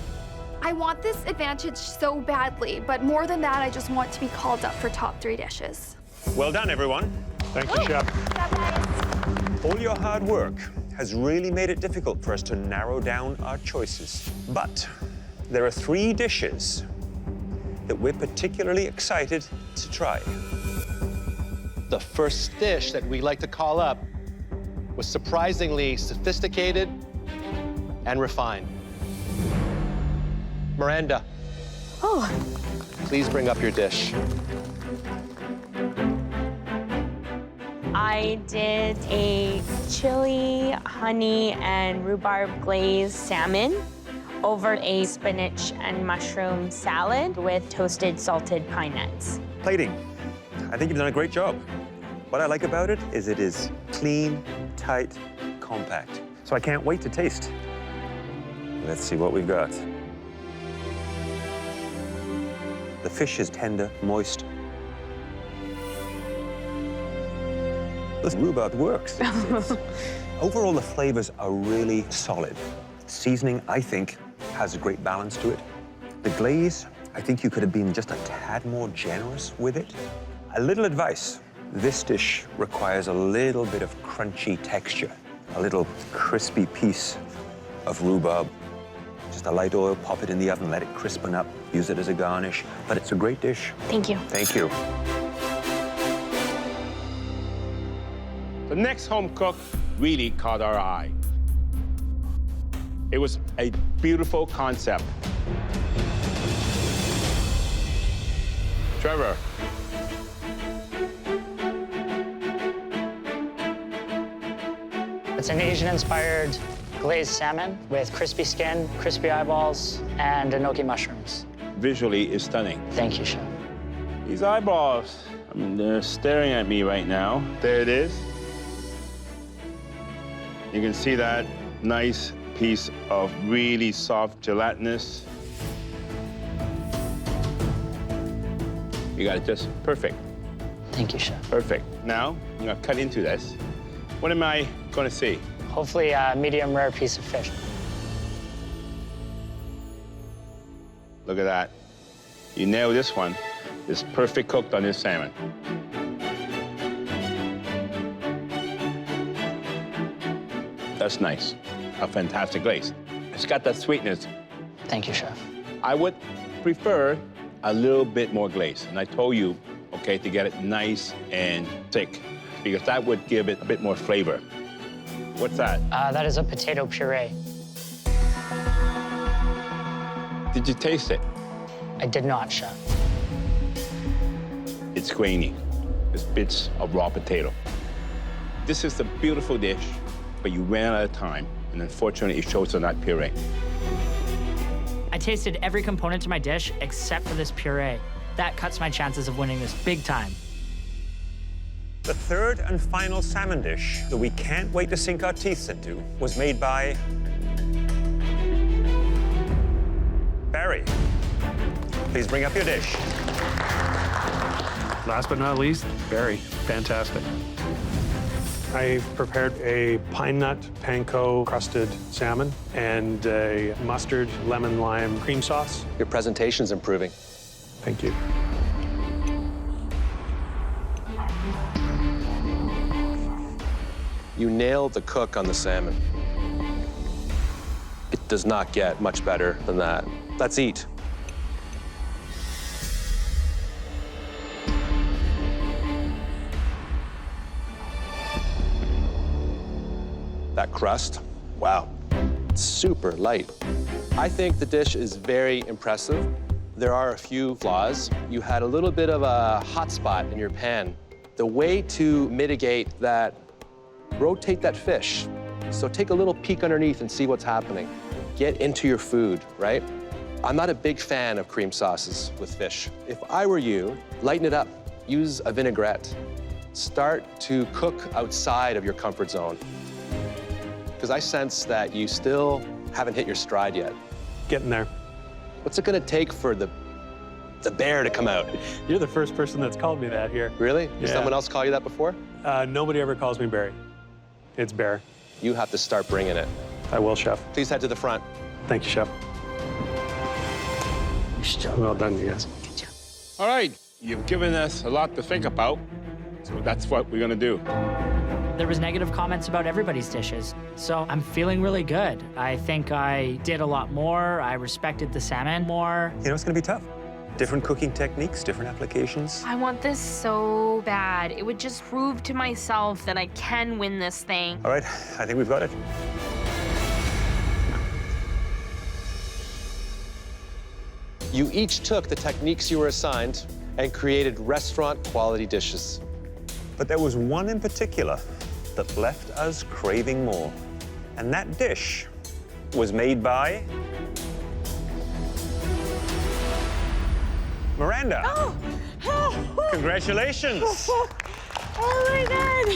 I want this advantage so badly, but more than that, I just want to be called up for top 3 dishes. Well done, everyone. Thank you, Chef. All your hard work has really made it difficult for us to narrow down our choices. But there are 3 dishes that we're particularly excited to try. The first dish that we like to call up was surprisingly sophisticated and refined. Miranda. Oh. Please bring up your dish. I did a chili, honey, and rhubarb glazed salmon over a spinach and mushroom salad with toasted salted pine nuts. Plating. I think you've done a great job. What I like about it is clean, tight, compact. So I can't wait to taste. Let's see what we've got. The fish is tender, moist. This rhubarb works. Overall, the flavors are really solid. Seasoning, I think, has a great balance to it. The glaze, I think you could have been just a tad more generous with it. A little advice. This dish requires a little bit of crunchy texture, a little crispy piece of rhubarb. Just a light oil, pop it in the oven, let it crispen up, use it as a garnish. But it's a great dish. Thank you. Thank you. The next home cook really caught our eye. It was a beautiful concept. Trevor. It's an Asian-inspired glazed salmon with crispy skin, crispy eyeballs, and enoki mushrooms. Visually, it's stunning. Thank you, Chef. These eyeballs, I mean, they're staring at me right now. There it is. You can see that nice piece of really soft gelatinous. You got it just perfect. Thank you, Chef. Perfect. Now, I'm gonna cut into this. What am I gonna see? Hopefully a medium rare piece of fish. Look at that. You nailed this one. It's perfect cooked on this salmon. That's nice. A fantastic glaze. It's got that sweetness. Thank you, Chef. I would prefer a little bit more glaze. And I told you, okay, to get it nice and thick, because that would give it a bit more flavor. What's that? That is a potato puree. Did you taste it? I did not, Chef. It's grainy. It's bits of raw potato. This is a beautiful dish, but you ran out of time, and unfortunately, it shows on that puree. I tasted every component to my dish except for this puree. That cuts my chances of winning this big time. The third and final salmon dish that we can't wait to sink our teeth into was made by Barry. Please bring up your dish. Last but not least, Barry. Fantastic. I prepared a pine nut panko crusted salmon and a mustard lemon lime cream sauce. Your presentation's improving. Thank you. You nailed the cook on the salmon. It does not get much better than that. Let's eat. That crust, wow, super light. I think the dish is very impressive. There are a few flaws. You had a little bit of a hot spot in your pan. The way to mitigate that, rotate that fish. So take a little peek underneath and see what's happening. Get into your food, right? I'm not a big fan of cream sauces with fish. If I were you, lighten it up. Use a vinaigrette. Start to cook outside of your comfort zone. Because I sense that you still haven't hit your stride yet. Getting there. What's it gonna take for the bear to come out? You're the first person that's called me that here. Really? Did Yeah. someone else call you that before? Nobody ever calls me Barry. It's Bear. You have to start bringing it. I will, Chef. Please head to the front. Thank you, Chef. Well done, you guys. All right, you've given us a lot to think about, so that's what we're gonna do. There was negative comments about everybody's dishes, so I'm feeling really good. I think I did a lot more. I respected the salmon more. You know, it's gonna be tough. Different cooking techniques, different applications. I want this so bad. It would just prove to myself that I can win this thing. All right, I think we've got it. You each took the techniques you were assigned and created restaurant-quality dishes. But there was one in particular that left us craving more. And that dish was made by Miranda. Oh. Congratulations. Oh my God.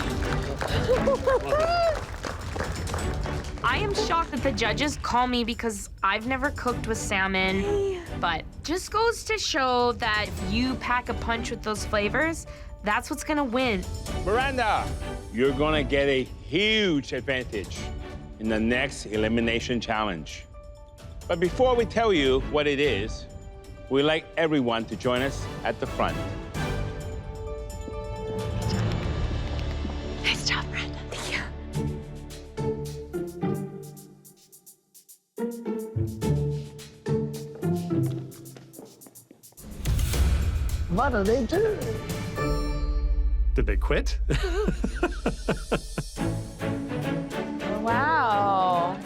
I am shocked that the judges call me because I've never cooked with salmon, but just goes to show that if you pack a punch with those flavors, that's what's gonna win. Miranda, you're gonna get a huge advantage in the next elimination challenge. But before we tell you what it is, we'd like everyone to join us at the front. Nice job, Miranda. Thank you. What do they do? Did they quit? Wow.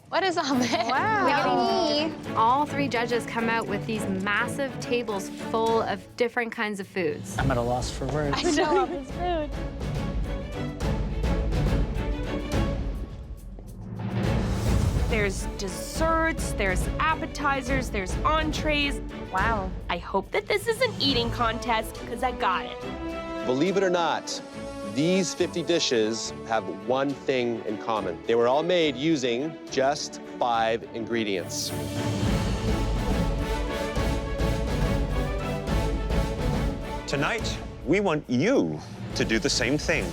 What is all this? Wow. All three judges come out with these massive tables full of different kinds of foods. I'm at a loss for words. I know all this food. There's desserts, there's appetizers, there's entrees. Wow. I hope that this is an eating contest, because I got it. Believe it or not, these 50 dishes have one thing in common. They were all made using just 5 ingredients. Tonight, we want you to do the same thing.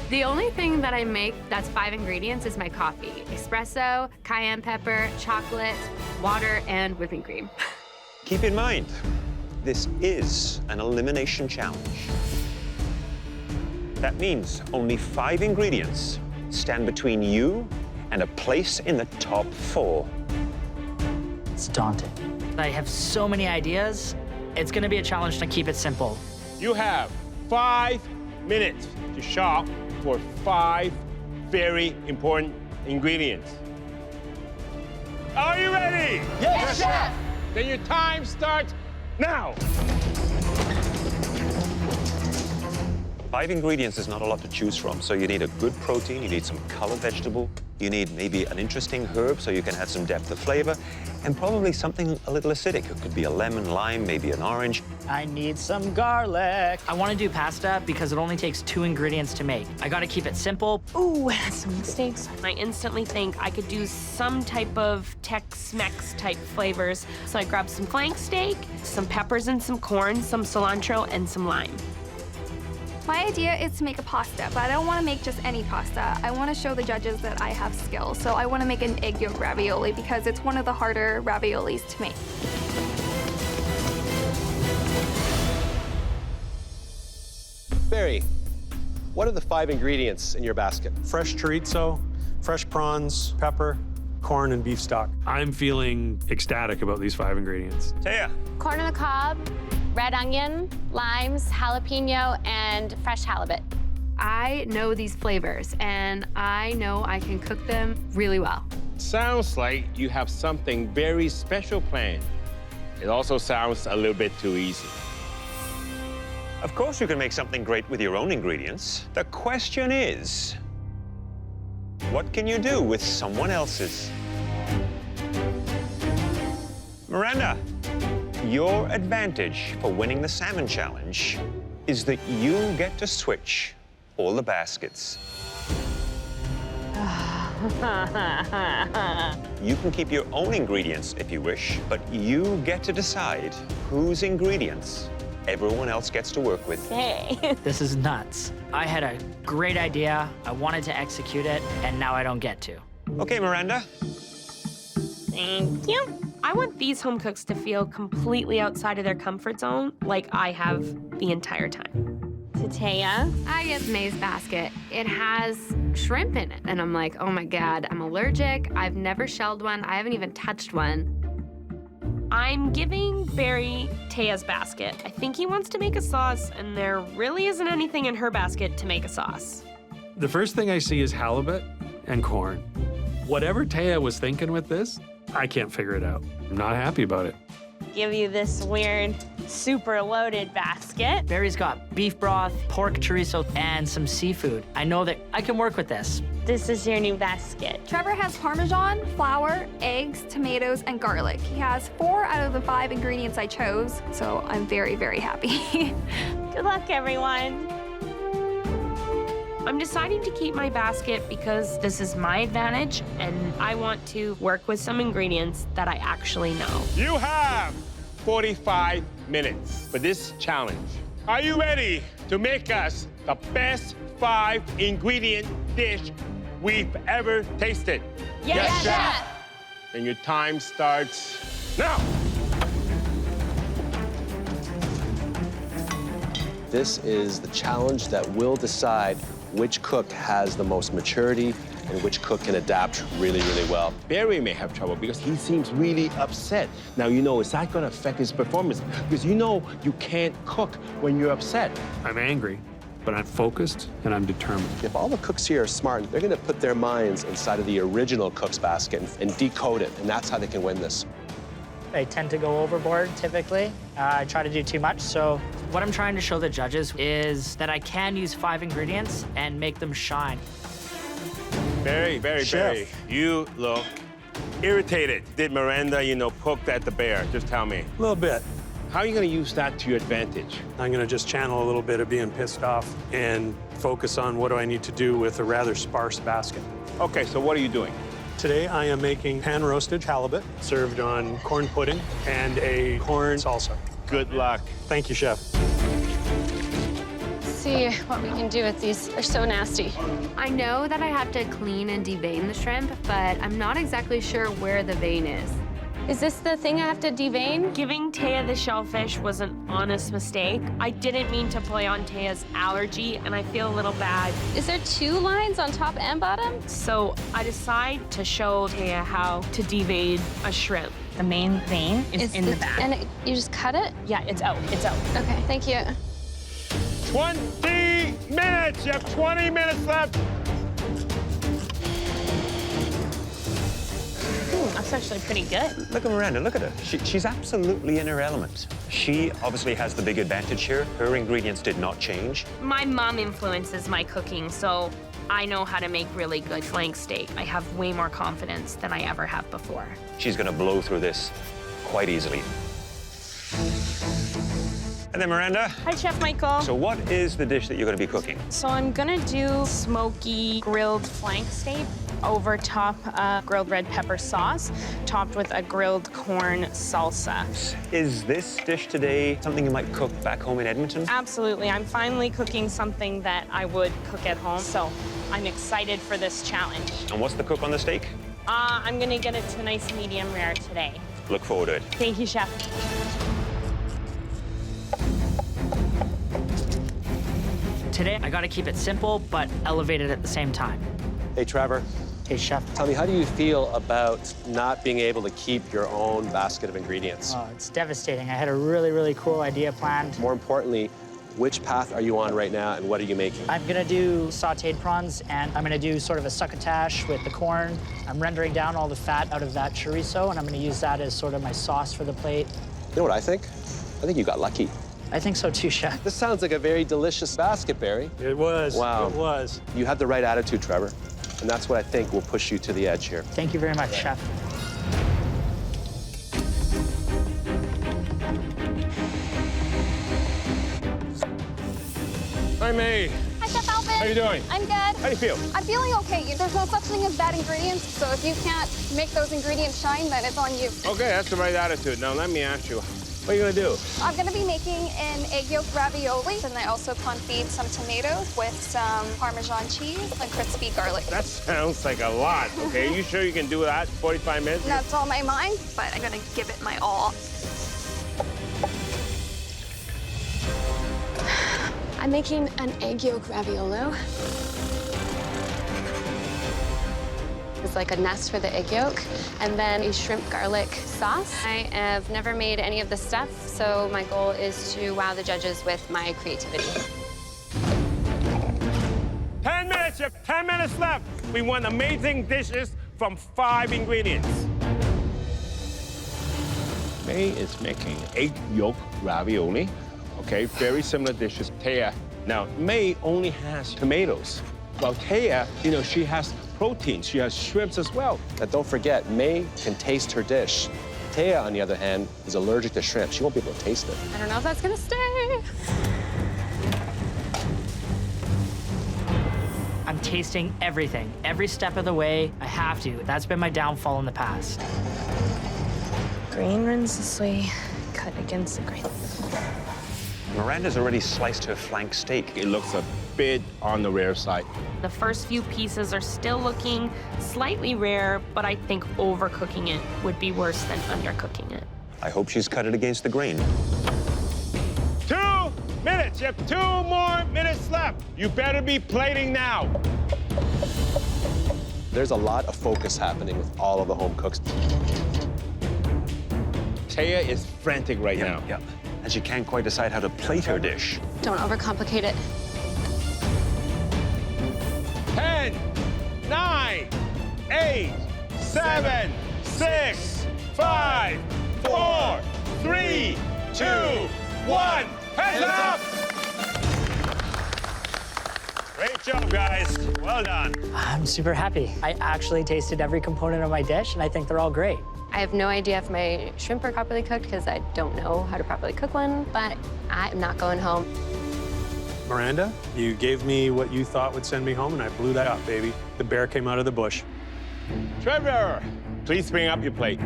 The only thing that I make that's 5 ingredients is my coffee. Espresso, cayenne pepper, chocolate, water, and whipping cream. Keep in mind, this is an elimination challenge. That means only 5 ingredients stand between you and a place in the top 4. It's daunting. I have so many ideas. It's gonna be a challenge to keep it simple. You have 5 minutes to shop for 5 very important ingredients. Are you ready? Yes, Chef! Then your time starts now. 5 ingredients is not a lot to choose from, so you need a good protein, you need some colored vegetable, you need maybe an interesting herb so you can add some depth of flavor, and probably something a little acidic. It could be a lemon, lime, maybe an orange. I need some garlic. I want to do pasta because it only takes 2 ingredients to make. I got to keep it simple. Ooh, some mistakes. I instantly think I could do some type of Tex-Mex type flavors. So I grabbed some flank steak, some peppers and some corn, some cilantro, and some lime. My idea is to make a pasta, but I don't want to make just any pasta. I want to show the judges that I have skill. So I want to make an egg yolk ravioli because it's one of the harder raviolis to make. Barry, what are the 5 ingredients in your basket? Fresh chorizo, fresh prawns, pepper, corn, and beef stock. I'm feeling ecstatic about these 5 ingredients. Taya. Corn on the cob, red onion, limes, jalapeno, and fresh halibut. I know these flavors, and I know I can cook them really well. Sounds like you have something very special planned. It also sounds a little bit too easy. Of course you can make something great with your own ingredients. The question is, what can you do with someone else's? Miranda, your advantage for winning the salmon challenge is that you get to switch all the baskets. You can keep your own ingredients if you wish, but you get to decide whose ingredients everyone else gets to work with. Hey. This is nuts. I had a great idea, I wanted to execute it, and now I don't get to. Okay, Miranda. Thank you. I want these home cooks to feel completely outside of their comfort zone, like I have the entire time. Taya, I get May's basket. It has shrimp in it. And I'm like, oh my God, I'm allergic. I've never shelled one. I haven't even touched one. I'm giving Barry Taya's basket. I think he wants to make a sauce, and there really isn't anything in her basket to make a sauce. The first thing I see is halibut and corn. Whatever Taya was thinking with this, I can't figure it out. I'm not happy about it. Give you this weird, super loaded basket. Barry's got beef broth, pork chorizo, and some seafood. I know that I can work with this. This is your new basket. Trevor has Parmesan, flour, eggs, tomatoes, and garlic. He has 4 out of the 5 ingredients I chose, so I'm very, very happy. Good luck, everyone. I'm deciding to keep my basket because this is my advantage, and I want to work with some ingredients that I actually know. You have 45 minutes for this challenge. Are you ready to make us the best 5-ingredient dish we've ever tasted? Yes, Chef. And your time starts now. This is the challenge that will decide which cook has the most maturity and which cook can adapt really, really well. Barry may have trouble because he seems really upset. Now, you know, is that going to affect his performance? Because you know you can't cook when you're upset. I'm angry, but I'm focused and I'm determined. If all the cooks here are smart, they're going to put their minds inside of the original cook's basket and decode it, and that's how they can win this. I tend to go overboard, typically. I try to do too much, so what I'm trying to show the judges is that I can use 5 ingredients and make them shine. Barry, you look irritated. Did Miranda, poke at the bear? Just tell me. A little bit. How are you going to use that to your advantage? I'm going to just channel a little bit of being pissed off and focus on what do I need to do with a rather sparse basket. Okay, so what are you doing? Today, I am making pan-roasted halibut served on corn pudding and a corn salsa. Good luck. Thank you, Chef. See what we can do with these. They're so nasty. I know that I have to clean and devein the shrimp, but I'm not exactly sure where the vein is. Is this the thing I have to devein? Giving Taya the shellfish was an honest mistake. I didn't mean to play on Taya's allergy, and I feel a little bad. Is there 2 lines on top and bottom? So I decide to show Taya how to devein a shrimp. The main vein is in the back. And you just cut it? Yeah, it's out. It's out. Okay, thank you. 20 minutes! You have 20 minutes left. That's actually pretty good. Look at Miranda, look at her. She's absolutely in her element. She obviously has the big advantage here. Her ingredients did not change. My mom influences my cooking, so I know how to make really good flank steak. I have way more confidence than I ever have before. She's gonna blow through this quite easily. And then Miranda. Hi, Chef Michael. So what is the dish that you're gonna be cooking? So I'm gonna do smoky grilled flank steak over top grilled red pepper sauce, topped with a grilled corn salsa. Is this dish today something you might cook back home in Edmonton? Absolutely. I'm finally cooking something that I would cook at home, so I'm excited for this challenge. And what's the cook on the steak? I'm gonna get it to nice medium rare today. Look forward to it. Thank you, Chef. Today, I gotta keep it simple, but elevated at the same time. Hey, Trevor. Hey, Chef. Tell me, how do you feel about not being able to keep your own basket of ingredients? Oh, it's devastating. I had a really, really cool idea planned. More importantly, which path are you on right now, and what are you making? I'm gonna do sauteed prawns, and I'm gonna do sort of a succotash with the corn. I'm rendering down all the fat out of that chorizo, and I'm gonna use that as sort of my sauce for the plate. You know what I think? I think you got lucky. I think so too, Chef. This sounds like a very delicious basket, Barry. It was. Wow. It was. You had the right attitude, Trevor. And that's what I think will push you to the edge here. Thank you very much, Chef. Hi, May. Hi, Chef Alvin. How you doing? I'm good. How do you feel? I'm feeling okay. There's no such thing as bad ingredients, so if you can't make those ingredients shine, then it's on you. Okay, that's the right attitude. Now, let me ask you, What are you gonna do? I'm gonna be making an egg yolk ravioli, and I also confit some tomatoes with some Parmesan cheese and crispy garlic. That sounds like a lot, okay? You sure you can do that 45 minutes? That's all my mind, but I'm gonna give it my all. I'm making an egg yolk raviolo. It's like a nest for the egg yolk, and then a shrimp garlic sauce. I have never made any of this stuff, so my goal is to wow the judges with my creativity. 10 minutes, you have 10 minutes left. We want amazing dishes from 5 ingredients. May is making egg yolk ravioli. Okay, very similar dishes. Taya. Now, May only has tomatoes. While Taya, you know, she has protein. She has shrimps as well. And don't forget, May can taste her dish. Taya, on the other hand, is allergic to shrimp. She won't be able to taste it. I don't know if that's gonna stay. I'm tasting everything, every step of the way. I have to. That's been my downfall in the past. Grain runs this way, cut against the grain. Miranda's already sliced her flank steak. It looks a bit on the rare side. The first few pieces are still looking slightly rare, but I think overcooking it would be worse than undercooking it. I hope she's cut it against the grain. 2 minutes. You have 2 more minutes left. You better be plating now. There's a lot of focus happening with all of the home cooks. Taya is frantic right now. Yeah. And she can't quite decide how to plate her dish. Don't overcomplicate it. 10, 9, 8, 7, 6, 5, 4, 3, 2, 1. Hands up! Great job, guys. Well done. I'm super happy. I actually tasted every component of my dish, and I think they're all great. I have no idea if my shrimp are properly cooked because I don't know how to properly cook one, but I'm not going home. Miranda, you gave me what you thought would send me home, and I blew that up, baby. The bear came out of the bush. Trevor, please bring up your plate.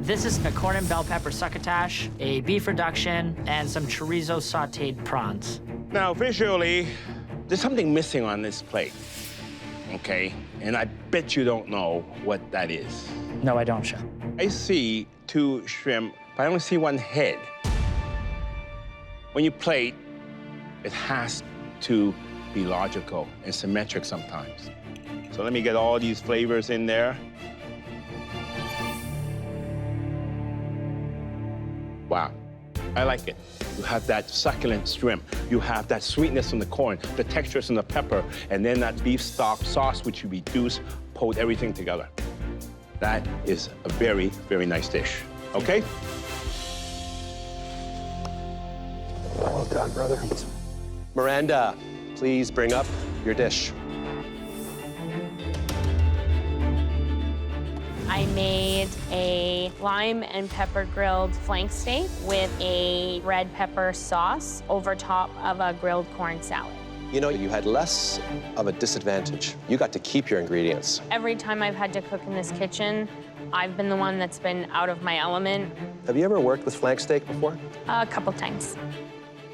This is a corn and bell pepper succotash, a beef reduction, and some chorizo sautéed prawns. Now, visually, there's something missing on this plate, okay? And I bet you don't know what that is. No, I don't, Chef. I see 2 shrimp, but I only see 1 head. When you plate, it has to be logical and symmetric sometimes. So let me get all these flavors in there. Wow, I like it. You have that succulent shrimp. You have that sweetness from the corn, the textures from the pepper, and then that beef stock sauce, which you reduce, pulled everything together. That is a very, very nice dish, okay? Well done, brother. Miranda, please bring up your dish. I made a lime and pepper grilled flank steak with a red pepper sauce over top of a grilled corn salad. You know, you had less of a disadvantage. You got to keep your ingredients. Every time I've had to cook in this kitchen, I've been the one that's been out of my element. Have you ever worked with flank steak before? A couple times.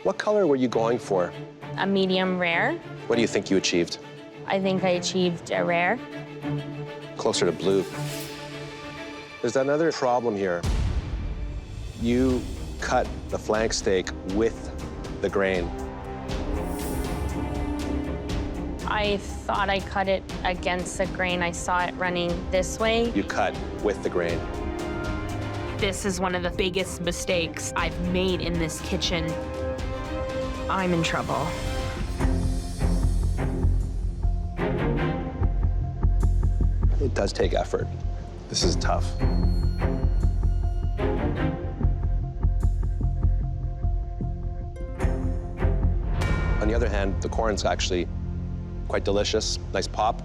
What color were you going for? A medium rare. What do you think you achieved? I think I achieved a rare. Closer to blue. There's another problem here. You cut the flank steak with the grain. I thought I cut it against the grain. I saw it running this way. You cut with the grain. This is one of the biggest mistakes I've made in this kitchen. I'm in trouble. It does take effort. This is tough. On the other hand, the corn's actually quite delicious, nice pop.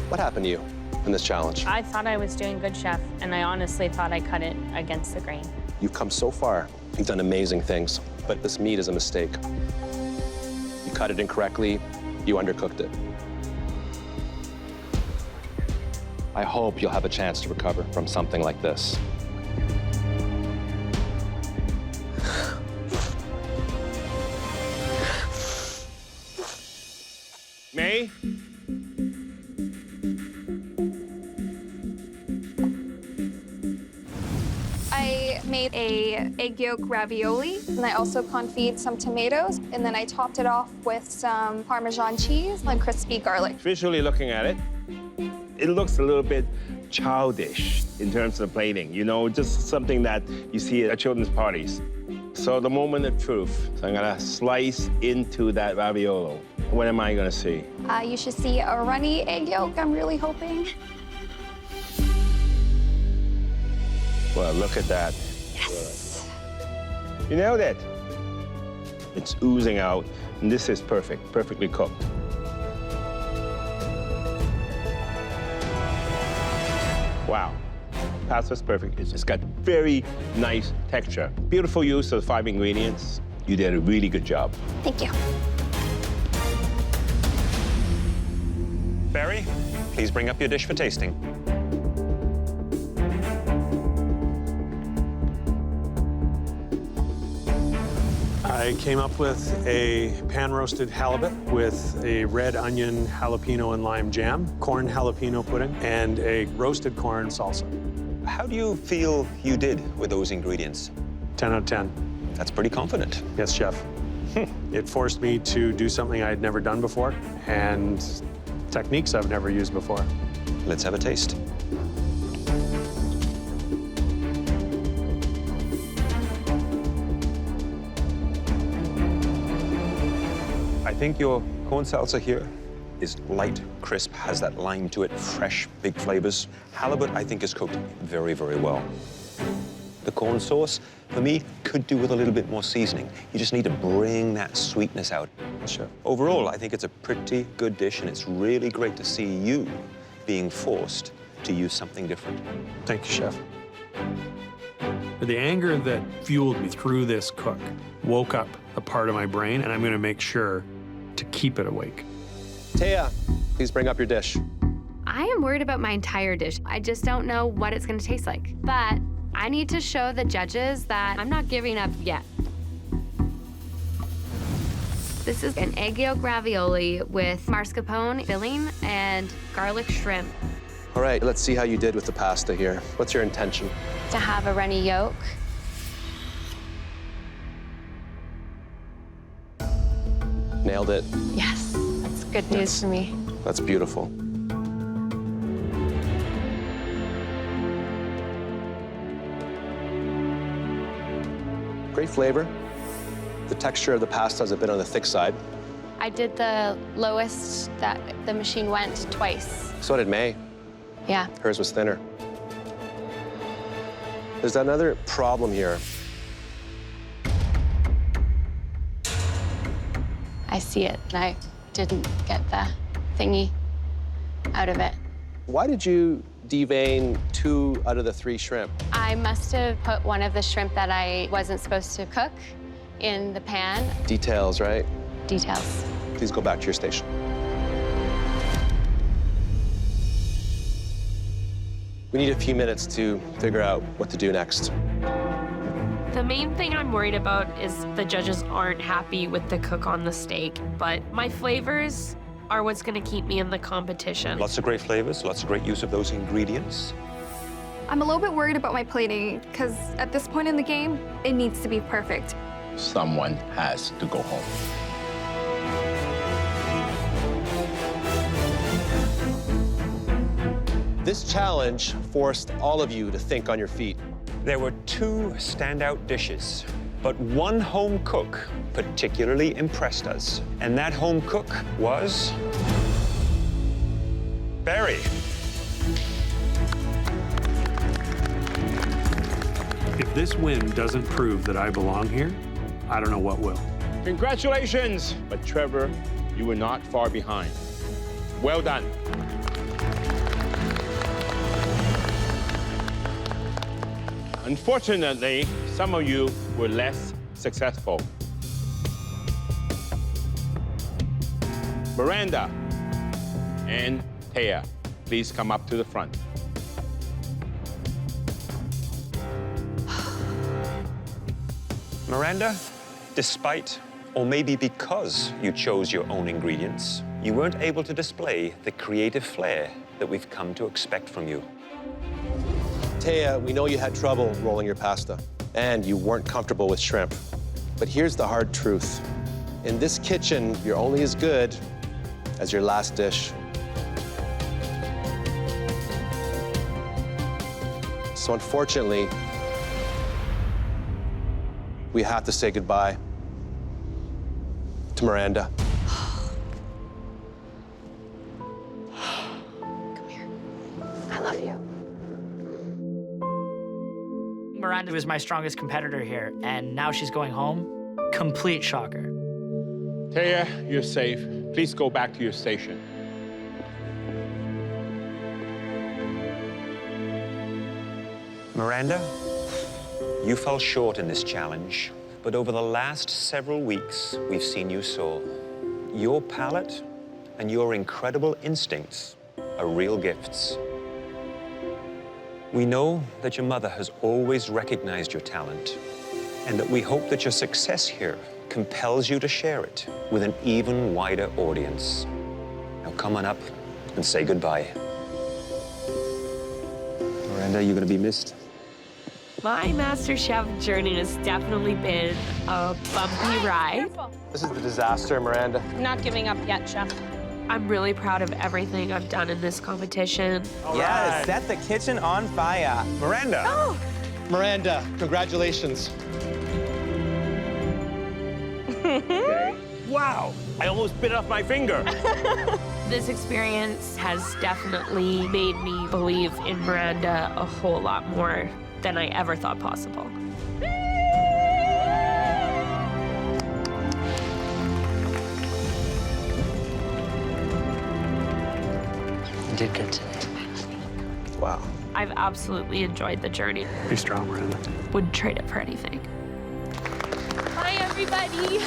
What happened to you in this challenge? I thought I was doing good, Chef, and I honestly thought I cut it against the grain. You've come so far. You've done amazing things, but this meat is a mistake. You cut it incorrectly, you undercooked it. I hope you'll have a chance to recover from something like this. May? I made a egg yolk ravioli, and I also confit some tomatoes, and then I topped it off with some Parmesan cheese and crispy garlic. Visually looking at it, it looks a little bit childish in terms of plating, you know, just something that you see at children's parties. So the moment of truth, so I'm gonna slice into that raviolo. What am I gonna see? You should see a runny egg yolk, I'm really hoping. Well, look at that. Yes. You nailed it. It's oozing out, and this is perfect, perfectly cooked. Wow, pasta's perfect. It's got very nice texture. Beautiful use of the 5 ingredients. You did a really good job. Thank you. Barry, please bring up your dish for tasting. I came up with a pan-roasted halibut with a red onion, jalapeno, and lime jam, corn jalapeno pudding, and a roasted corn salsa. How do you feel you did with those ingredients? 10 out of 10. That's pretty confident. Yes, chef. It forced me to do something I had never done before, and techniques I've never used before. Let's have a taste. I think your corn salsa here is light, crisp, has that lime to it, fresh, big flavors. Halibut, I think, is cooked very, very well. The corn sauce, for me, could do with a little bit more seasoning. You just need to bring that sweetness out. Sure. Overall, I think it's a pretty good dish, and it's really great to see you being forced to use something different. Thank you, chef. The anger that fueled me through this cook woke up a part of my brain, and I'm going to make sure to keep it awake. Taya, please bring up your dish. I am worried about my entire dish. I just don't know what it's gonna taste like. But I need to show the judges that I'm not giving up yet. This is an egg yolk ravioli with mascarpone filling and garlic shrimp. All right, let's see how you did with the pasta here. What's your intention? To have a runny yolk. Nailed it. Yes, that's good news for me. That's beautiful. Great flavor. The texture of the pasta is a bit on the thick side. I did the lowest that the machine went twice. So did May. Yeah. Hers was thinner. There's another problem here. I see it, and I didn't get the thingy out of it. Why did you devein 2 out of the 3 shrimp? I must have put one of the shrimp that I wasn't supposed to cook in the pan. Details, right? Details. Please go back to your station. We need a few minutes to figure out what to do next. The main thing I'm worried about is the judges aren't happy with the cook on the steak, but my flavors are what's gonna keep me in the competition. Lots of great flavors, lots of great use of those ingredients. I'm a little bit worried about my plating, because at this point in the game, it needs to be perfect. Someone has to go home. This challenge forced all of you to think on your feet. There were 2 standout dishes, but one home cook particularly impressed us. And that home cook was Barry. If this win doesn't prove that I belong here, I don't know what will. Congratulations! But Trevor, you were not far behind. Well done. Unfortunately, some of you were less successful. Miranda and Taya, please come up to the front. Miranda, despite, or maybe because you chose your own ingredients, you weren't able to display the creative flair that we've come to expect from you. Taya, we know you had trouble rolling your pasta, and you weren't comfortable with shrimp. But here's the hard truth. In this kitchen, you're only as good as your last dish. So unfortunately, we have to say goodbye to Miranda. I love you. Miranda was my strongest competitor here, and now she's going home. Complete shocker. Taya, you're safe. Please go back to your station. Miranda, you fell short in this challenge, but over the last several weeks, we've seen you soar. Your palate and your incredible instincts are real gifts. We know that your mother has always recognized your talent, and that we hope that your success here compels you to share it with an even wider audience. Now come on up and say goodbye. Miranda, you're gonna be missed. My MasterChef journey has definitely been a bumpy ride. This is the disaster, Miranda. I'm not giving up yet, Chef. I'm really proud of everything I've done in this competition. Yes, set the kitchen on fire. Miranda. Oh. Miranda, congratulations. Okay. Wow, I almost bit off my finger. This experience has definitely made me believe in Miranda a whole lot more than I ever thought possible. You did good today. Wow. I've absolutely enjoyed the journey. Be strong, Miranda. Wouldn't trade it for anything. Bye, everybody.